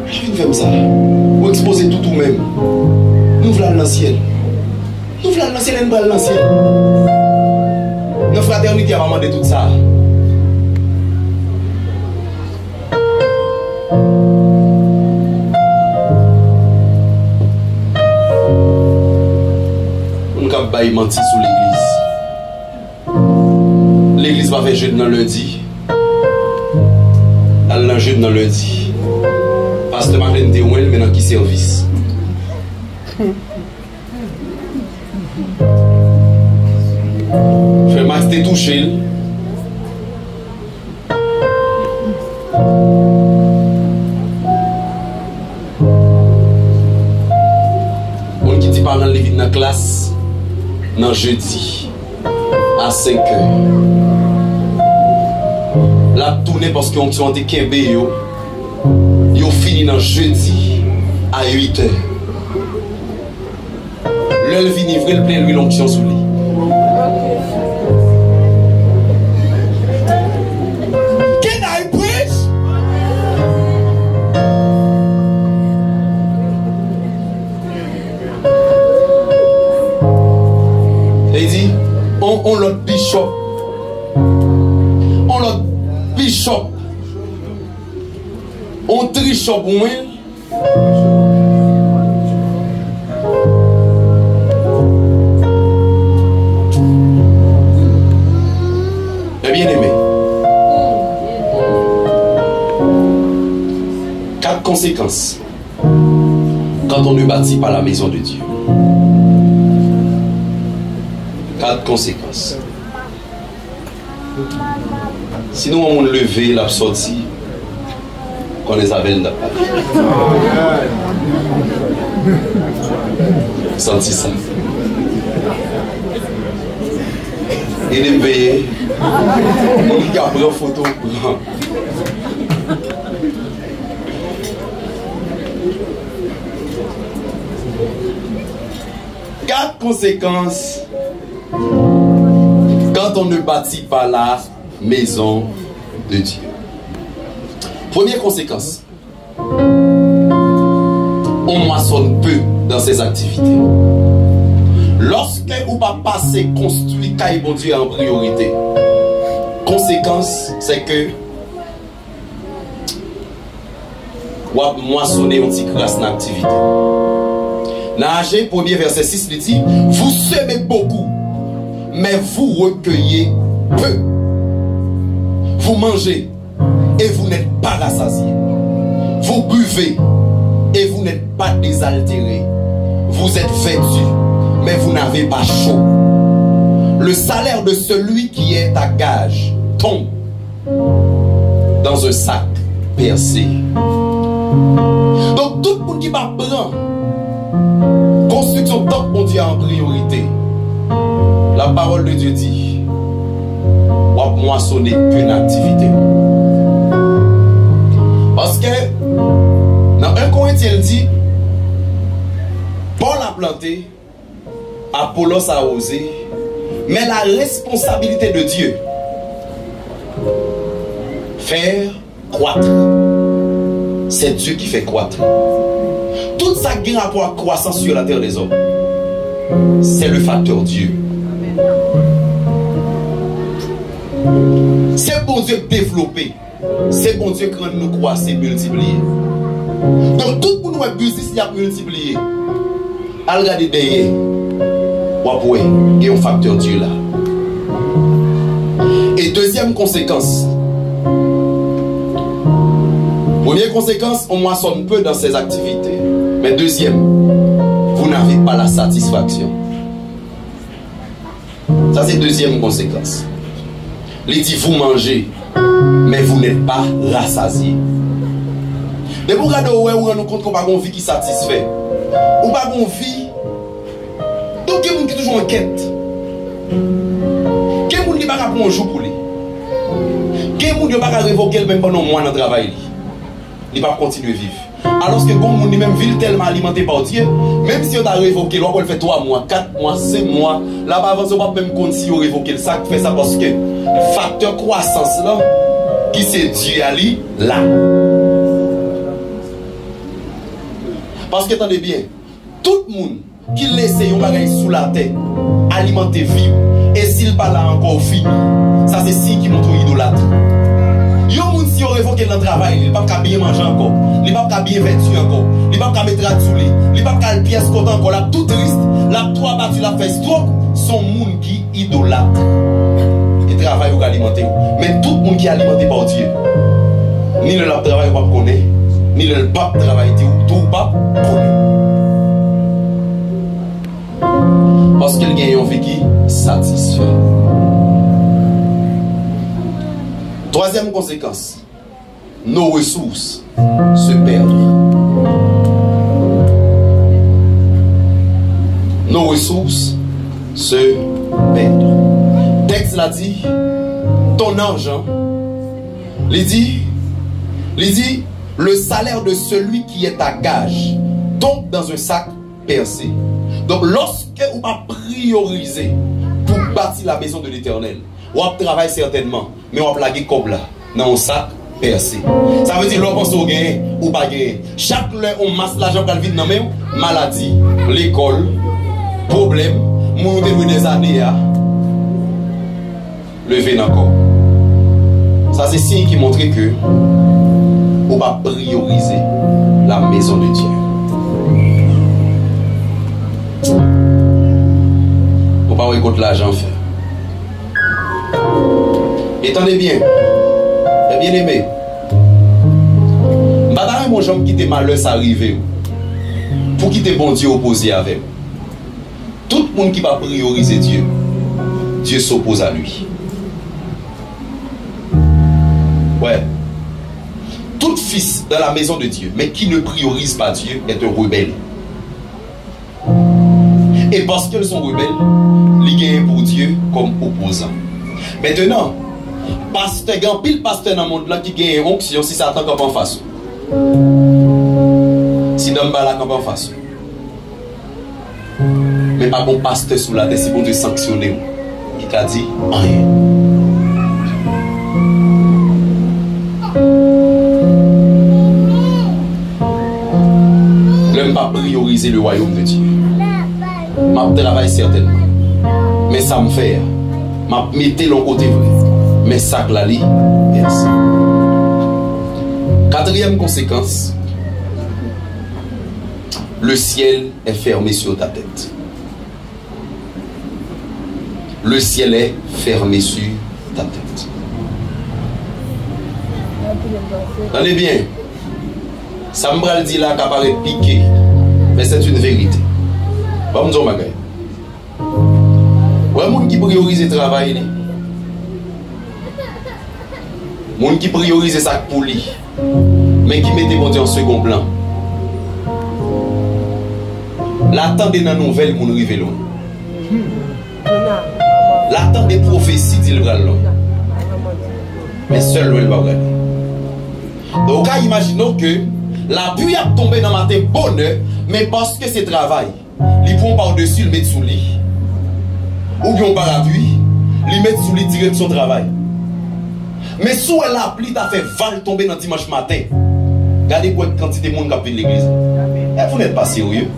Je viens faire ça. Pour exposer tout même. Nous voulons dans le ciel. Nous voulons dans le ciel et nous voulons dans le ciel. Notre fraternité a demandé tout ça. On va mentir sur l'église. L'église va faire jeûne dans lundi. Elle a jeûne dans lundi. Pasteur Marlène Dewell, maintenant qui service. Frère Max t'es touché. On qui dit pas dans la classe. Non, jeudi à 5 h. La tournée parce qu'on ont été kembe yo. Yo fini dans jeudi à 8 h. Le vini vrai le plein lui l'onction sous lui. Can I preach? Il dit, on l'autre bishop. On l'autre bishop. On trichop moins. Bien aimé. 4 conséquences quand on ne bâtit pas la maison de Dieu. 4 conséquences. Sinon on lever l'absorti qu'on les avait n'a pas. Senti ça. Et les veiller. On regarde en photo. Quatre conséquences quand on ne bâtit pas la maison de Dieu. Première conséquence, on moissonne peu dans ses activités. Lorsque vous pas passer construire caille bon Dieu en priorité, conséquence c'est que vous moissonnez une petite grâce dans l'activité. Dans Agé, 1er verset 6, il dit, vous semez beaucoup, mais vous recueillez peu. Vous mangez et vous n'êtes pas rassasiés. Vous buvez et vous n'êtes pas désaltérés. Vous êtes vêtus, mais vous n'avez pas chaud. Le salaire de celui qui est à gage tombe dans un sac percé. Donc tout le monde qui va prendre construction tant qu'on dit en priorité, la parole de Dieu dit, on va moissonner qu'une activité. Parce que dans 1 Corinthiens il dit, Paul a planté, Apollos a osé, mais la responsabilité de Dieu, faire croître, c'est Dieu qui fait croître. ça qui a rapport à croissance sur la terre des hommes, c'est le facteur Dieu. C'est bon Dieu développer. C'est bon Dieu qui nous croître et multiplier. Donc tout pour nous business il y a multiplié. Al regarder derrière. Ouais, il y a un facteur Dieu là. Et deuxième conséquence. Première conséquence, on moissonne peu dans ses activités. Mais deuxième, vous n'avez pas la satisfaction. Ça c'est deuxième conséquence. Il dit vous mangez, mais vous n'êtes pas rassasié. De vous regarder où on nous compte qu'on n'a pas une vie qui satisfait. Ou pas une vie. Donc il y a des gens qui sont toujours en quête. Il y a des gens qui ne sont pas pour un jour pour lui. Il y a des gens qui ne sont pas révoquer même pendant un mois dans le travail. Il ne va pas continuer à vivre. Alors que quand on est même ville tellement alimenté par Dieu, même si on a révoqué, on peut faire 3 mois, 4 mois, 5 mois, là-bas, on ne va pas même compte si on révoqué. Ça fait ça parce que le facteur croissance là, qui c'est Dieu Ali, là. Parce que attendez bien, tout le monde qui laisse un bagage sous la tête, alimenter vivre, et s'il pas là encore fini, ça c'est signe qui montre idolâtre. Yon moun si on révoque dans le travail, il ne peut pas bien manger encore, il ne peut pas bien vêtu encore, il ne peut pas mettre sous lui, il ne peut pas pièce content encore, là tout triste, là toi battu la fait stroke, son moun qui idolâtre. Et travail ou alimenter. Mais tout le monde qui est alimenté par Dieu, ni le travail ou pas connaît, ni le pape travail ou tout pas connaît. Parce qu'il gagne une vie qui satisfait. Troisième conséquence, nos ressources se perdent. Nos ressources se perdent. Le texte l'a dit, ton argent, il dit, le salaire de celui qui est à gage tombe dans un sac percé. Donc lorsque on va prioriser pour bâtir la maison de l'Éternel, on va travailler certainement, mais on va plaguer comme là, dans un sac percé. Ça veut dire l'on pense au gain ou pas gain. Chaque l'heure on masse l'argent pour le vide dans même maladie, l'école, problème, mon des années à lever encore. Ça c'est signe qui montre que on va prioriser la maison de Dieu. On va pas récolter l'argent fait. Étendez bien, bien aimé. Madame, mon jambe qui était malheur, ça arrive. Pour quitter bon Dieu opposé avec. Tout le monde qui va prioriser Dieu, Dieu s'oppose à lui. Ouais. Tout fils dans la maison de Dieu, mais qui ne priorise pas Dieu, est un rebelle. Et parce qu'ils sont rebelles, ils gagnent pour Dieu comme opposant. Maintenant, pasteur, il y a pile pasteur dans le monde là qui gagne une onction si Satan campe en face. Si Damba la campe en face. Mais pas bon pasteur sous la tête, si bon Dieu sanctionner. Il a dit rien. L'homme pas prioriser le royaume de Dieu. M'a travaille certainement. Mais ça me fait. M'a mettez l'on côté vrai. Mais ça que la lit, merci. Quatrième conséquence. Le ciel est fermé sur ta tête. Le ciel est fermé sur ta tête. Tenez bien. Ça me dit là qu'à paraît piqué. Mais c'est une vérité. Pas me dire ma gueule. Ouais, moun qui priorise le travail. Moun qui priorise ça pour lui. Mais qui mette bon Dieu en second plan. L'attente dans la nouvelle, moun rive loin. L'attente des prophéties, dit le bras long. Mais seul le va regarder. Donc, imaginons que la pluie a tombé dans ma tête bonheur, mais parce que c'est travail. Ils prennent par-dessus, ils mettent sous lit. Ou bien parapluie, ils mettent sous lit tirer de son travail. Mais si la pluie t'a fait val tomber dans dimanche matin, Regardez quoi quantité de monde qui vient l'église. Et vous n'êtes pas sérieux.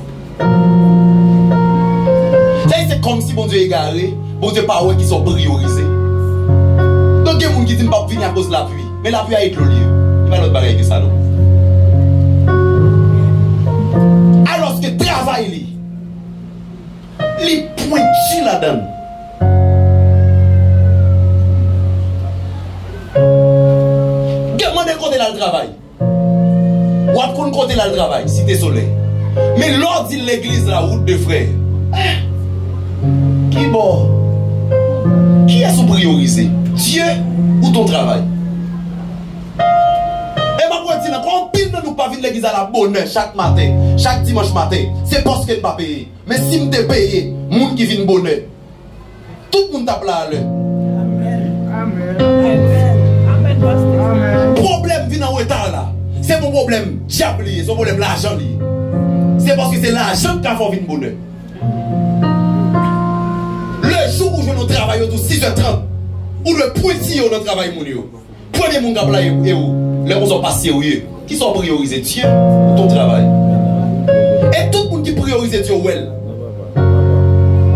C'est comme si bon Dieu est égaré, bon Dieu pas qui sont priorisés. Donc il y a des gens qui disent pas venir à cause de la pluie. Mais la pluie a été le lieu. Il va l'autre bagaille que ça non. Alors que travail les pointus là-dedans. Demandez côté là le travail. Ou à côté là le travail, cité soleil. Mais l'ordre dit l'église la route de frères. Qui bon? Qui est sous priorisé? Dieu ou ton travail? Et ma quoi dire, quand pile ne nous pas venir l'église à la bonne heure chaque matin, chaque dimanche matin, c'est parce qu'elle pas payé. Mais si me payé, monde qui vient bonne heure, tout le monde tape là à l'heure. Amen. Amen. Amen. Problème vient en retard là. C'est mon problème diabolique, c'est mon problème l'argent. C'est parce que c'est l'argent qui a fait venir bonne heure. Le jour où je nous travaille autour 6h30, ou le pointier où nous travaillons, prenez mon gars là et où les gens sont pas sérieux. Qui sont priorisés? Dieu ou ton travail? Et tout le monde qui priorise Dieu, ou elle?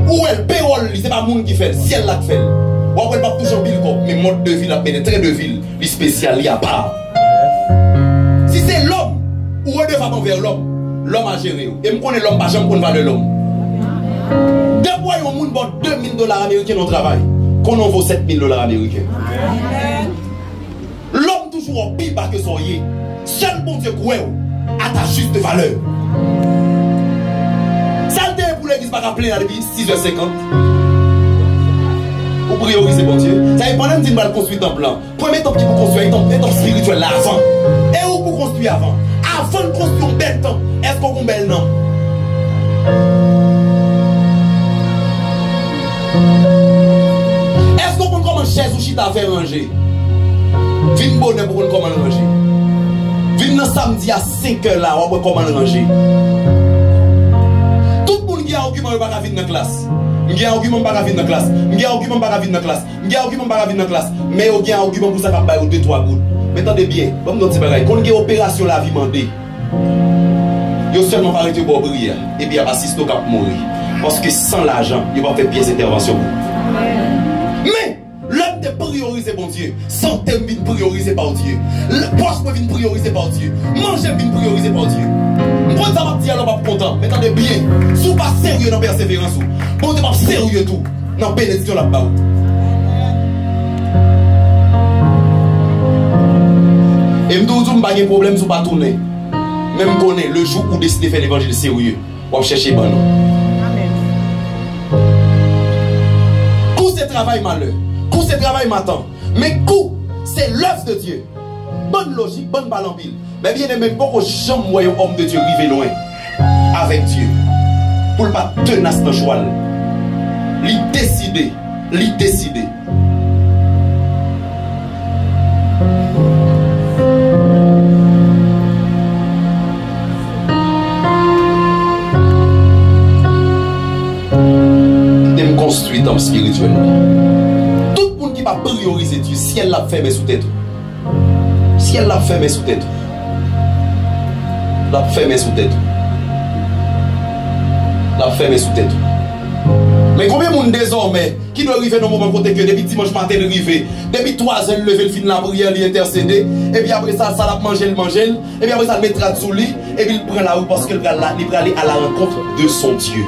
Ou elle, payroll, c'est pas le monde qui fait, c'est ciel là qui fait. Ou après, pas toujours ville comme, mais mode de ville, pénétrer de ville, les spécial, il y a pas. Si c'est l'homme, ou elle devrait envers l'homme a géré. Et je connais l'homme, pas jamais qu'on va de l'homme. Depuis un monde vaut $2,000 américains dans le travail, qu'on en vaut $7,000 américains. L'homme toujours pire bas que son yé. Seul bon Dieu croit à ta juste valeur. Ça le pour l'église pas plein depuis 6h50. Vous priorisez bon Dieu. Ça dépend même d'une balle construire un plan. Premier temps qui vous construire un temps spirituel là avant. Et où vous construire avant? Avant de construire un bel temps, est-ce qu'on a un bel nom? Est-ce qu'on peut commencer chaise ou chita à faire ranger? Vine bonne pour qu'on commence ranger. Vine le samedi à 5h là, on peut commencer ranger. Tout le monde qui a un argument ne va pas venir dans la classe. Il y a un argument pas venir dans la classe. Il y a un argument pas venir dans la classe. Il y a un argument pas venir dans la classe. Mais il y a un argument pour ça qu'on va 2-3 gouttes. Mais attendez bien, comme dans ces bagailles, quand il y a une opération la vie mandée, il y a seulement arrêté pour briller. Et bien, il y a assisté au cap mourir. Parce que sans l'argent, il va faire pièce d'intervention. Mais l'homme te priorisé bon Dieu. Santé vient priorisé par Dieu. Le poche vient priorisé par Dieu. Manger vient priorisé par Dieu. Moi, ça m'a dit alors pas content. Mais attendez bien, si vous pas sérieux dans la persévérance, bon Dieu pas sérieux tout dans la bénédiction là-bas. Et je me dis, pas de problème si vous ne pas tourner. Même qu'on est le jour où vous décidez de faire l'évangile sérieux, vous cherchez bon. Coup c'est travail malheur, coup c'est travail matin. Mais coup c'est l'œuvre de Dieu. Bonne logique, bonne balle en pile. Mais bien aimé, beaucoup de gens voient un homme de Dieu arriver loin avec Dieu. Pour ne pas tenace dans le choix. Lui décider. Construit dans le spirituel. Tout le monde qui va prioriser Dieu, si elle l'a fait, mais sous tête. Si elle l'a fait, mais sous tête. L'a fait, mais sous tête. L'a fait, mais sous tête. Mais combien de monde désormais qui doit arriver dans le moment côté que depuis dimanche matin arrivé, depuis 3h lever le fin de la prière, l'intercéder, et puis après ça l'a manger, et puis après ça le mettra sous lit, et puis il prend la route parce qu'il va aller à la rencontre de son Dieu.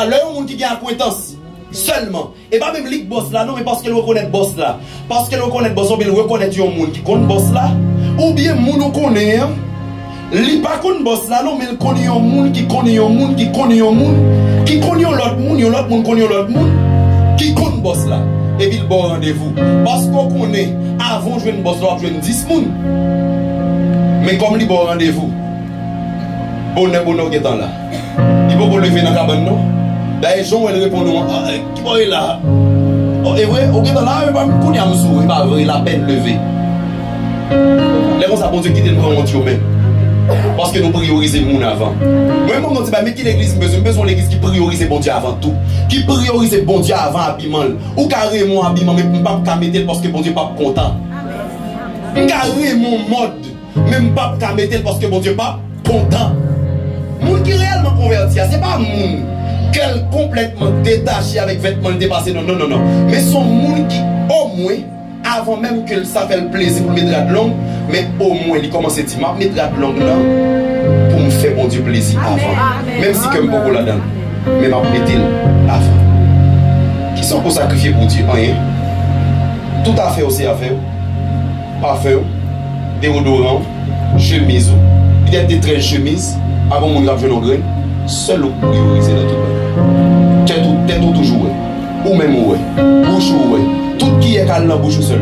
Le monde qui a acquaintance seulement, et pas même le boss là, non, mais parce qu'elle reconnaît boss là, parce qu'elle reconnaît boss, ou bien reconnaît un monde qui connaît boss là, ou bien monde connaît, il pas connaît boss là, non, mais il connaît un monde qui connaît un monde qui connaît un monde qui connaît l'autre monde connaît l'autre monde qui connaît boss là, et puis il bon rendez-vous, parce qu'on connaît avant je viens boss là, je viens 10 monde, mais comme il bon rendez-vous, bon qui est là. Il faut qu'on lever dans la cabane, non? D'ailleurs, Jean, elle répond, qui va là? Et vrai, ok, dans là, il va me courir à me il va avoir la peine de lever. Les gens, ça bon Dieu qui te prend mon Dieu même. Parce que nous priorisons le monde avant. Moi, je dis, mais qui l'église besoin l'église qui priorise bon Dieu avant tout. Qui priorise bon Dieu avant habillement. Ou carrément habillement, mais pas mettre parce que bon Dieu n'est pas content. Carrément mode, même pas mettre parce que bon Dieu n'est pas content. Moun qui réellement converti, c'est pas moun qu'elle complètement détaché avec vêtements dépassés. Non. Mais son moun qui, au moins, avant même que ça fait le plaisir pour mettre de langue, mais au moins il commence à dire, je mettre de langue là pour me faire bon Dieu plaisir avant. Même si je ne pas là-dedans, mais je mettre avant. Qui sont pour sacrifier pour Dieu? Rien. Tout à fait aussi à faire. Parfait, déodorant, chemise, peut-être des traits de chemise, avant mon grave genou grain, seul pour prioriser dans tout. Tête tout toujours, ou même ouais, bouche ouais. Tout qui est calme dans la bouche seul.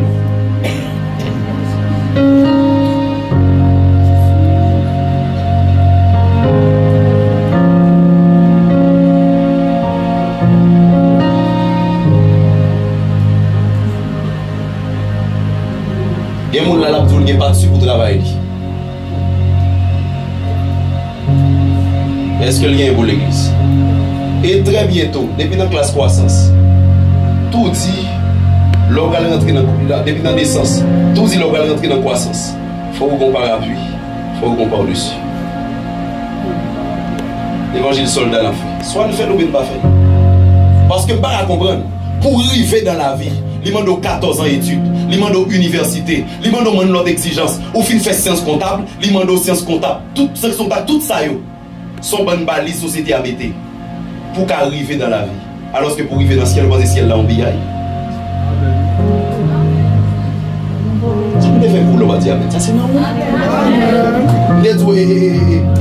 Il y a des gens qui n'ont pas dessus pour travailler. Est-ce que le lien est pour l'église? Et très bientôt, depuis la classe croissance, tout dit, l'organe rentre dans depuis la naissance, tout dit l'organe rentre dans la croissance. Il faut qu'on parle appui, il faut qu'on parle dessus. L'évangile soldat l'a fait. Soit nous faisons ou pas faire. Parce que pas à comprendre, pour arriver dans la vie, il demande 14 ans d'études, il demande université, il demande l'ordre d'exigence, ou fin fait sciences comptables, il demande sciences comptables, tout ça, sont bonnes balises société à mettre pour qu'arriver dans la vie. Alors que pour arriver dans le ciel, le ciel là en biaille. Ça peut faire pour le va dire, ça c'est normal. Les deux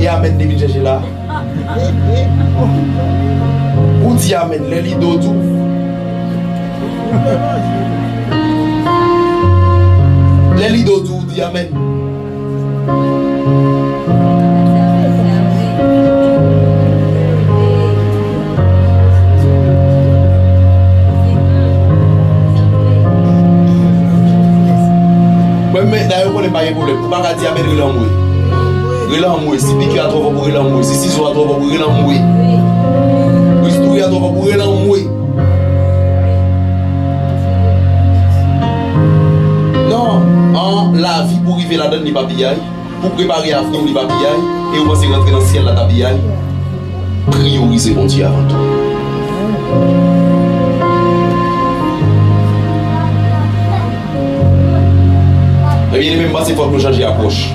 et Amen de chercher là. Ou dit Amen, les lidos tout. Les lidos tout, dit Amen. Mais d'ailleurs, on n'est pas de problème. Pour ne pas dire Amen, il est si piqué à trop pour il est si ciseaux à trop pour il est Christou à trop pour il est non, la vie pour arriver là-dedans, il n'y a pas de pour préparer l'avenir, il n'y a pas de et vous pensez rentrer dans le ciel, là, il prioriser mon Dieu avant tout. Et bien, même pas, il faut que nous changions d'approche.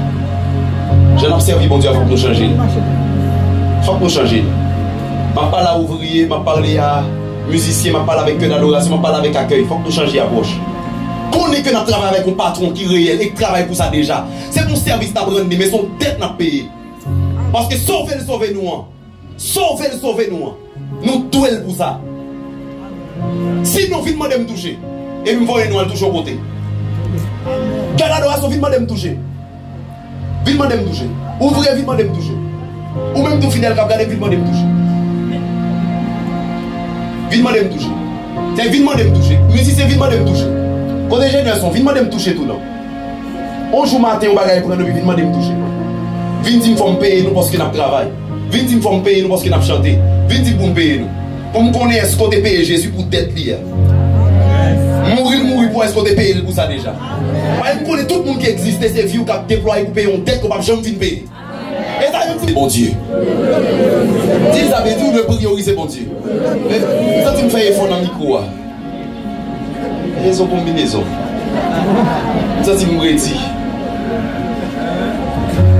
Je n'ai pas servi, bon Dieu, il faut que nous changions. Il faut que nous changions. Je ne parle pas à ouvrier, je parle à musicien, je parle avec l'adoration, je parle avec accueil. Il faut que nous changions d'approche. Qu'on est que nous travaillons avec un patron qui est réel et qui travaille pour ça déjà. C'est mon service d'apprendre, mais son tête n'a payé. Parce que sauvez-nous. Sauvez-nous. Nous douons pour ça. Si nous vite de me toucher, et nous voyons nous toucher au côté. Quelle adoration vite de me toucher. Vite de me toucher. Ouvrez vite de me toucher. Ou même tout fidèle qui a regardé vite de me toucher. Vite de me toucher. C'est vite de me toucher. Mais si c'est vite de me toucher. Quand les jeunes sont vite de me toucher tout non. On joue matin, on va gagner pour nous vite de me toucher. Vite de me payer nous parce que nous travaillons. Vite de me payer nous parce que nous chantons. Vite de me payer nous. Pour me connaître ce qu'on a payé Jésus pour tête liée. Mourir pour est-ce qu'on a payé pour ça déjà. Je connais tout le monde qui existe, c'est vieux qui a déployé pour payer une tête qu'on ne va jamais payer. Et ça, c'est bon Dieu. Dis ça veut dire de prioriser bon Dieu. Ça, tu me fais effort dans le micro. Ils ont combinaison. Ça, tu me redis.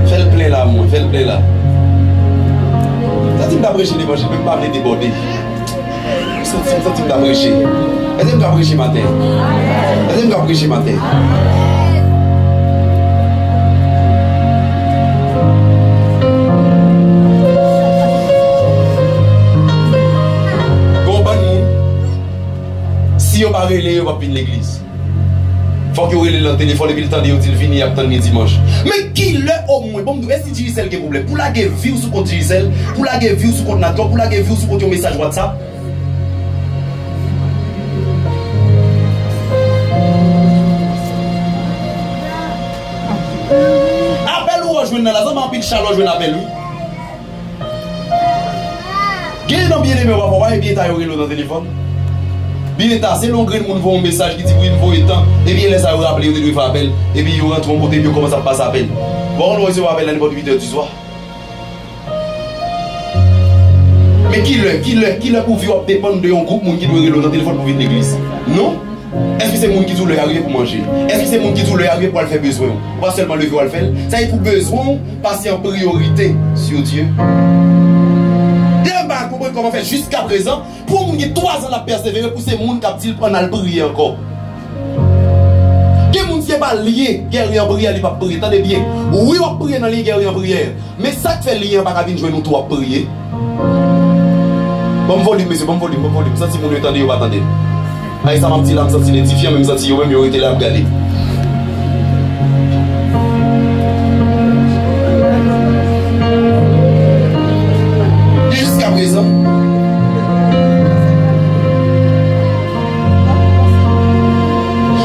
Fais le plein là, moi. Fais le plein là. Ça, tu me t'abrèches l'évangile, même pas me déborder. Ça, tu me t'abrèches. Est-ce que tu me t'abrèches matin? Est-ce que tu me t'abrèches matin? Si vous ne parlez pas, vous ne venir l'église. Il faut que vous ayez le téléphone et le temps de vous venir attendre le dimanche. Mais qui le au moins? Bon, est-ce que Gisèle qui est problème? Pour la vie sous compte Gisèle, pour la vie sous compte Nathan, pour la vie sous compte message WhatsApp. Appelle ou jouer dans la zone, en pile chaleur jouer avec lui. Quel est bien aimé, on va bien tailler dans le téléphone. Bien tassé, c'est long grain, on voit un message qui dit oui, il faut le temps. Et bien, laisse ça rappeler, il doit appeler. Et puis, il rentre en côté, et puis, comment ça passe à peine. Bon, on va recevoir appel à n'importe 8h du soir. Mais qui le pour vivre dépendre de un groupe qui doit relever dans le téléphone pour venir de l'église? Non? Est-ce que c'est monde qui doit le arriver pour manger? Est-ce que c'est monde qui doit le arriver pour le faire besoin? Pas seulement le faire le faire. Ça est pour besoin, passer en priorité sur Dieu. Bien, bah, comment faire jusqu'à présent pour moun qui 3 ans la persévérer pour ces monde qui prendre à prier encore. Quel monde qui n'est pas lié, guerrier en prière, il n'est pas prier. Attendez bien. Oui, on prie dans les guerriers en prière. Mais ça qui fait lien, pas venir jouer nous trois prier. Bon volume, monsieur, bon volume. Ça, si vous entendez, vous va attendre. Allez, ça m'a dit là, je me sens identifié, même si vous même vous été là à regarder. Jusqu'à présent.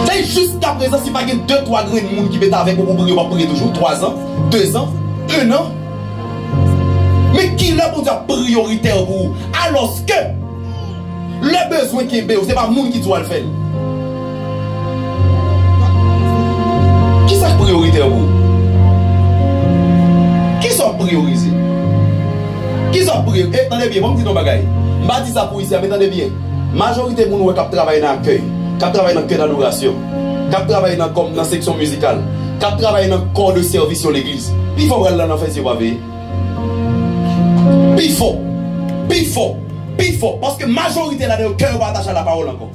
C'est jusqu'à présent, si pas 2-3 grains de monde qui mettent avec vous pour prier toujours 3 ans, 2 ans, 1 an. Mais qui l'a pour dire prioritaire pour vous? Alors que le besoin qui est béo, c'est pas le monde qui doit le faire. Qui sont prioritaire pour vous? Qui sont priorisés? Qui sont priorisés? Eh, attendez bien, bon, dis non bagaille. Je ne dis ça pour ici, mais attendez bien. Majorité de gens qui travaillent dans l'accueil, qui travaillent dans le cœur d'adoration, qui travaillent dans la section musicale, qui travaillent dans le corps de service sur l'église. Il faut voir là dans le fait si vous avez. Pifo, parce que majorité là de cœur va attacher à la parole encore.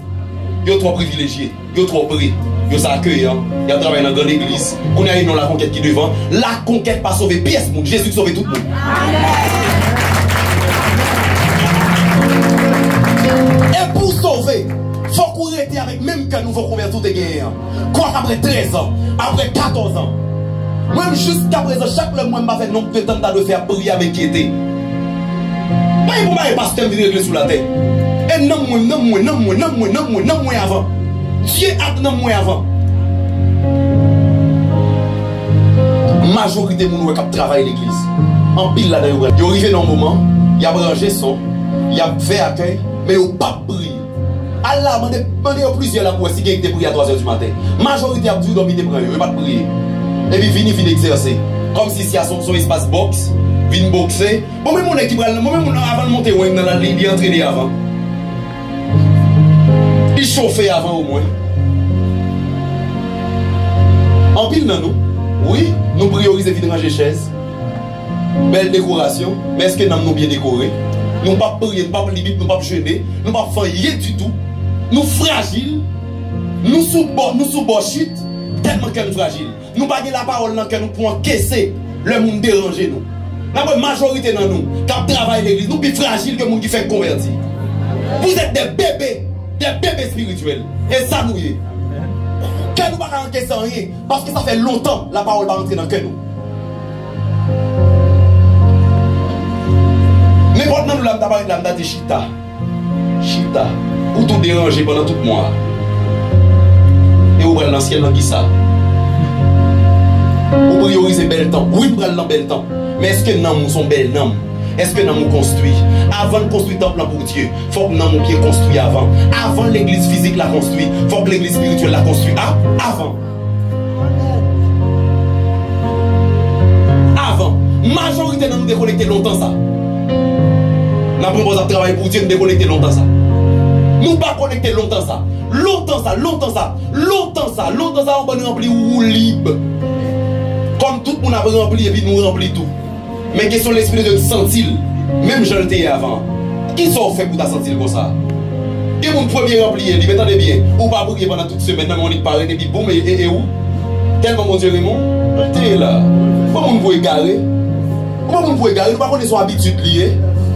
Yo trop privilégié, yo trop pris, yo s'accueille, yo travaille dans grande église. On a dans la conquête qui devant, la conquête pas sauver pièce monde, Jésus sauver tout le monde. Et pour sauver, faut qu'on reste avec même que nous faut convertir toutes les guerres. Quoi qu'après 13 ans, après 14 ans, même jusqu'à présent, chaque mois m'a fait non de temps de faire prier avec quiété. Mais vous m'avez pas terminé sous la tête. Et non, moi avant. Dieu a non, moi avant. Majorité de gens qui travaillent à l'église. En pile là-dedans, ils arrivent dans un moment, ils ont branché son, ils ont fait accueil, mais ils n'ont pas prié. Allah m'a demandé plusieurs là pour essayer de prier à 3h du matin. Majorité a dit dormir de prier, ils n'ont pas prié. Et puis vini exercer. Comme si c'est son espace boxe. Vin boxer. Moi-même, mon équipe, moi-même, avant de monter dans la ligne, il entraîné avant. Il chauffait avant au moins. En pile, non, nous. Oui, nous priorisons vite ranger chaise. Belle décoration. Mais est-ce que nous sommes bien décorés? Nous ne pouvons pas prier, nous ne pouvons pas limite, nous ne pouvons pas jeûner, nous ne pouvons pas faire rien du tout. Nous fragiles. Nous sous bord chute. Tellement que nous fragiles. Nous ne pouvons pas la parole dans que nous pouvons encaisser le monde déranger nous. La majorité dans nous, qui travaillent à l'église, nous plus fragiles que les gens qui font convertir. Vous êtes des bébés spirituels. Et ça nous y est. Que nous ne pouvons pas encaisser rien, parce que ça fait longtemps la parole va rentrer dans le cœur. Mais maintenant nous avons parlé de Chita. Chita. Pour tout déranger pendant tout le mois. Et vous prenez l'ancien dans qui ça? Vous priorisez bel temps. Oui, vous prenez le bel temps. Mais est-ce que nous sommes belles noms? Est-ce que nous construit? Avant de construire un plan pour Dieu, il faut que nous bien construit avant. Avant l'église physique la construit, il faut que l'église spirituelle la construit avant. Avant. Majorité de nous déconnecter longtemps ça. Nous avons travailler pour Dieu, nous déconnecter longtemps ça. Nous pas connecter longtemps ça. Longtemps ça, on va nous remplir ou libre. Comme tout le monde a rempli et puis nous remplit tout. Mais question l'esprit de sentir, même je l'étais avant. Qui sont fait pour ta sentir comme ça? Et mon premier rempli, il dit, attendez bien, ou pas prier pendant toute semaine, on dit parler, et puis boum, et où? Tellement mon Dieu Raymond, t'es là. Comment on peut égarer? Comment on peut égarer? Nous ne connaissons pas son habitude liée.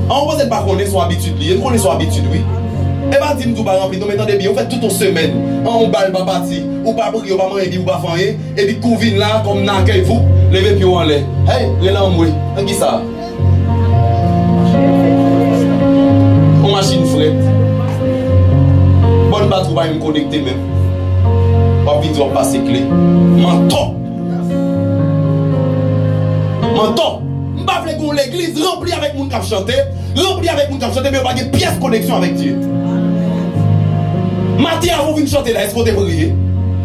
On ne peut pas connaître son habitude liée, nous connaissons son habitude, oui. Et pas dire tout pas rempli, donc attendez bien, on fait toute une semaine, on balle pas parti, ou pas prier, ou pas manger, ou pas faire, et puis couvine là, comme n'accueille vous, levez pied en l'air. Hey, là en moi, qui ça? On machine frette. Bonne batterie va me connecter même. Pas vite, on passer clé. Menton. Menton. Je ne pas l'église remplie avec moun qui chanter, remplie avec moun qui chanter, mais pas de pièce connexion avec Dieu. Matin avant de chanter là, est-ce qu'on t'a prié?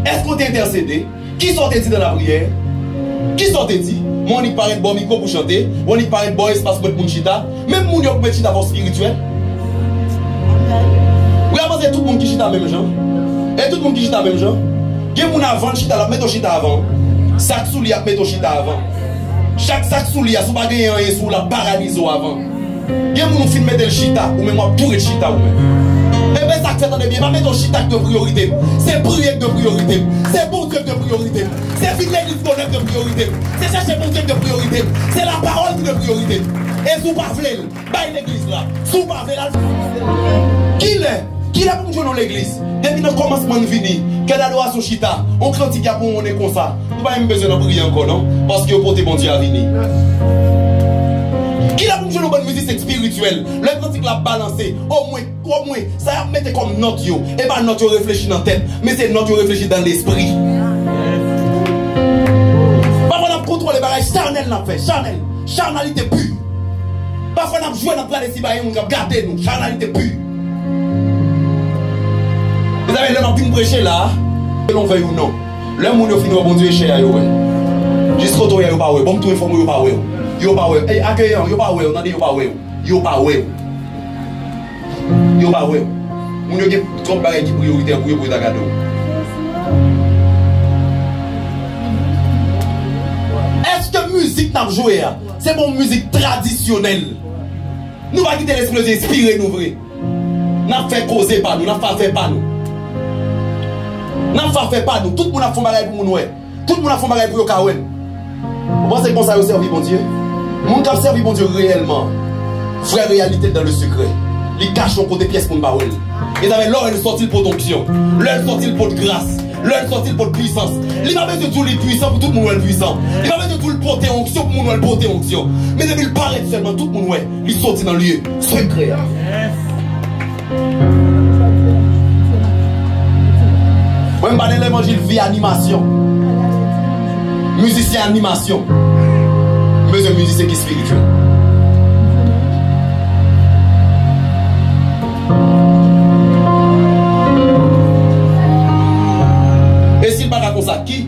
Est-ce qu'on t'a intercédé? Qui sont dit dans la prière? Qui sont dit? Mon y paraît bon micro pour chanter, mon y paraît bon espace pour moun chita, même moun yo peut chita pour spirituel. Vous avez tout le monde qui chita même genre? Et tout le monde qui chita même genre? Qui moun avant chita là, mettez chita avant. Sac sous li a mettez chita avant. Chaque sac sous li a sous pas gagner rien sous la paralyse avant. Qui moun fin mettre le chita ou même moi pour le chita ou même. Et bien ça fait attendez bien, pas mettre chita de priorité. C'est prière de priorité. C'est bon Dieu de priorité. C'est vivre l'église de priorité. C'est chercher bon Dieu de priorité. C'est la parole de priorité. Et sous pas vle, bail l'église là. Sous pas vle là. Qui est pour jouer dans l'église? Depuis le commencement de venir, quelle adoration chita, on critique pour on est comme ça. Nous n'avons pas même besoin de prier encore, non? Parce que pour tes bon Dieu à venir. Qui est pour jouer dans bonne musique spirituelle? Le critique l'a balancé. Au moins, ça a mis comme note yo. Et pas note yo réfléchit dans la tête, mais c'est note yo réfléchit dans l'esprit. Parfois, on a contrôlé les bagages charnel, n'a fait. Charnalité pure. Parfois, on a joué dans le plan de Sibaï, on a gardé nous. Charnalité pure. Vous avez le matin prêché là, que l'on veuille ou non. Le monde est fini au bon Dieu chez vous. Jusqu'au temps, il n'y a pas de bon, tout est formé, il n'y a pas de yo pas ouais. Accueillant, il n'y a pas de on a dit il n'y a pas de yo pas ouais. Yo pas ouais. Moun yo qui trop bagay qui prioritaire pour ta cadeau. Est-ce que musique n'a joué? C'est mon musique traditionnelle. Nous va quitter l'esprit inspiré nous vrai. N'a fait causer pas nous, n'a pas fait pas nous. N'a pas fait pas nous. Tout le monde a fait bagay pour nous. Tout le monde a fait bagay pour yo. Vous pensez qu'on ça servi bon Dieu? Mon qui a servi bon Dieu réellement. Vraie réalité dans le secret. Les cachent côté pièces pour nous parler. Ils avaient l'or et le sorti pour d'onction. L'or sorti pour de grâce. L'or sorti pour de puissance. Il va mettre tout les puissants pour tout le monde est puissant. Il va mettre tout le porter onction pour le monde est porter onction. Mais depuis il paraît seulement tout le monde est. Il sortit dans le lieu secret. Moi, je parle de l'évangile vie animation. Musicien animation. Mais un musicien qui est spirituel. Et s'il pas comme ça, qui?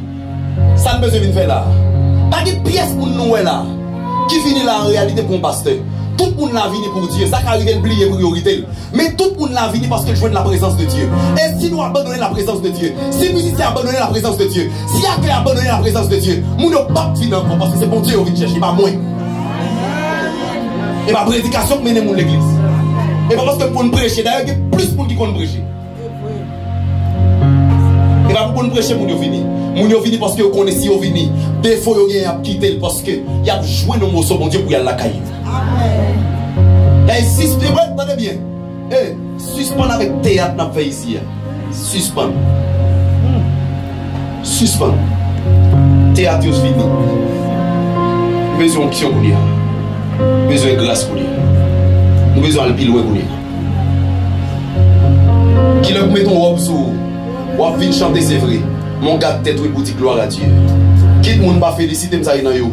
Ça ne besoin de faire là. Pas de pièce pour nous là. Qui finit là en réalité pour un pasteur. Tout le monde l'a venu pour Dieu. Ça arrive à oublier priorité. Mais tout le monde l'a venu parce qu'il joue la présence de Dieu. Et si nous abandonnons la présence de Dieu, si les musiciens abandonnent la présence de Dieu, si Accueil abandonne la présence de Dieu, nous ne pas finir encore parce que c'est bon Dieu qui vient chercher, pas moi. Et ma prédication qui mène l'église. Et pas parce que pour nous prêcher, d'ailleurs, il y a plus de monde qui compte prêcher. Et pas pour nous prêcher, nous venons. Nous venons parce que vous connaissez si vous venez. Des fois, vous avez quitté parce que vous avez joué nos mots sur bon Dieu pour y aller à la caille. Et si c'est vrai, attendez bien. Suspendre avec théâtre, n'a fait ici. Suspendre. Suspendre. Théâtre, c'est fini. Besoin d'action pour lui. Besoin de grâce pour lui. Nous besoin de pile pour lui. Qui le met ton robe sous. Ou venir chanter, c'est vrai. Mon gars de tête, oui, pour dire gloire à Dieu. Qui ne monde pas féliciter, ça y est dans yo.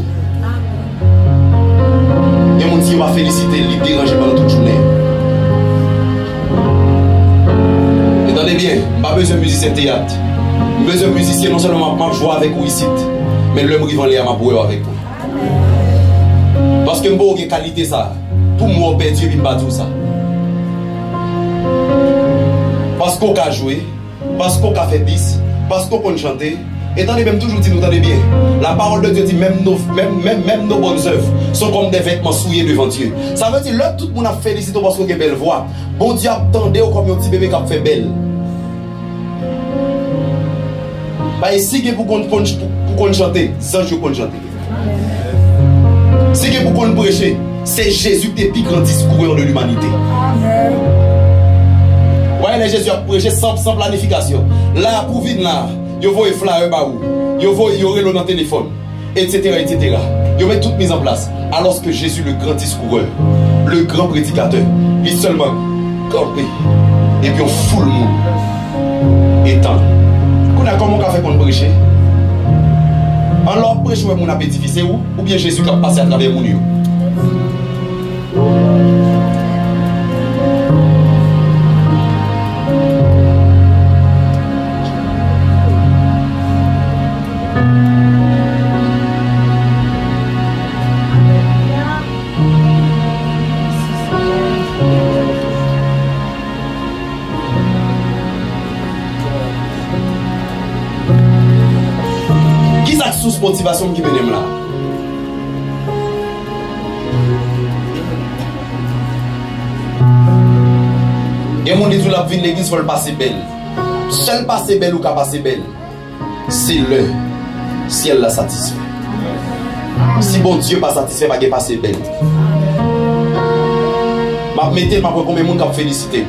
Il y a des gens qui vont féliciter, ils dérangent pendant toute journée. Entendez bien, je n'ai pas besoin de musicien théâtre. Je n'ai besoin de musicien non seulement ma joie avec vous ici, mais le rive en l'air ma boue avec vous. Parce que je n'ai pas qualité ça. Pour moi, Dieu ne peut pas tout ça. Parce qu'on a joué, parce qu'on a fait 10, parce qu'on a chanté. Et dans les mêmes toujours dit, nous entendez bien. La parole de Dieu dit, même nos bonnes œuvres sont comme des vêtements souillés devant Dieu. Ça veut dire, là, tout le monde a félicité parce qu'on a une belle voix. Bon Dieu attendait comme un petit bébé qui a fait belle. Bah, si pour qu'on chante, sans Dieu qu'on chante. Si pour qu'on prêche, c'est Jésus qui est le plus grand discoureur de l'humanité. Ouais, les Jésus a prêché sans planification. Là, pour venir là, il voit les fleurs par où, il voit le dans le téléphone, etc. etc. Il met tout mis en place. Alors que Jésus, le grand discoureur, le grand prédicateur, il seulement campé. Et puis on fout le monde. Et tant. Comment on a fait pour nous prêcher? Alors, prêche mon appétit, c'est où? Ou bien Jésus qui a passé à travers mon yo? Sous motivation qui mène là. Et mon dit tout la vie de l'église faut le passer belle. Seul passer belle ou qu'à passer belle. C'est le ciel la satisfait. Si bon Dieu pas satisfait, pas passer belle. M'a mettez ma combien de monde qui féliciter.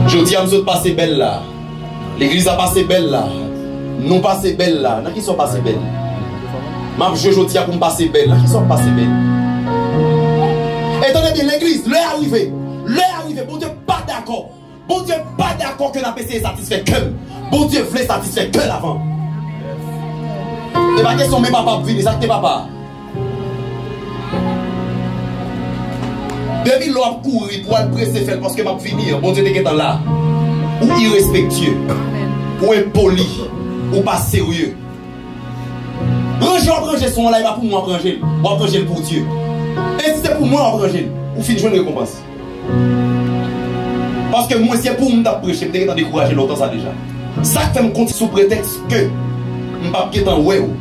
Je dis à nous passer belle là. L'église a passé belle là. Nous passé belle là. Qui sont passés belle? Je dis à nous passer belle là. Qui sont passés belle? Et tenez bien, l'église, l'heure arrivée. L'heure arrivée. Bon Dieu, pas d'accord. Bon Dieu, pas d'accord que la PC est satisfait que. Bon Dieu, voulait satisfaire que l'avant. Et pas question, mais papa, venez, ça c'est papa. Depuis l'on a couru pour aller presser faire parce que m'a finir. Bon Dieu, t'es là. Ou irrespectueux, ou impoli, ou pas sérieux. Ranger son là, il va pour moi ranger. Ou ranger pour Dieu. Et si c'est pour moi ranger, ou fin jouer une récompense. Parce que moi, si c'est pour moi prêcher, je vais décourager longtemps ça déjà. Ça fait me compte sous prétexte que je ne vais pas en ouais ou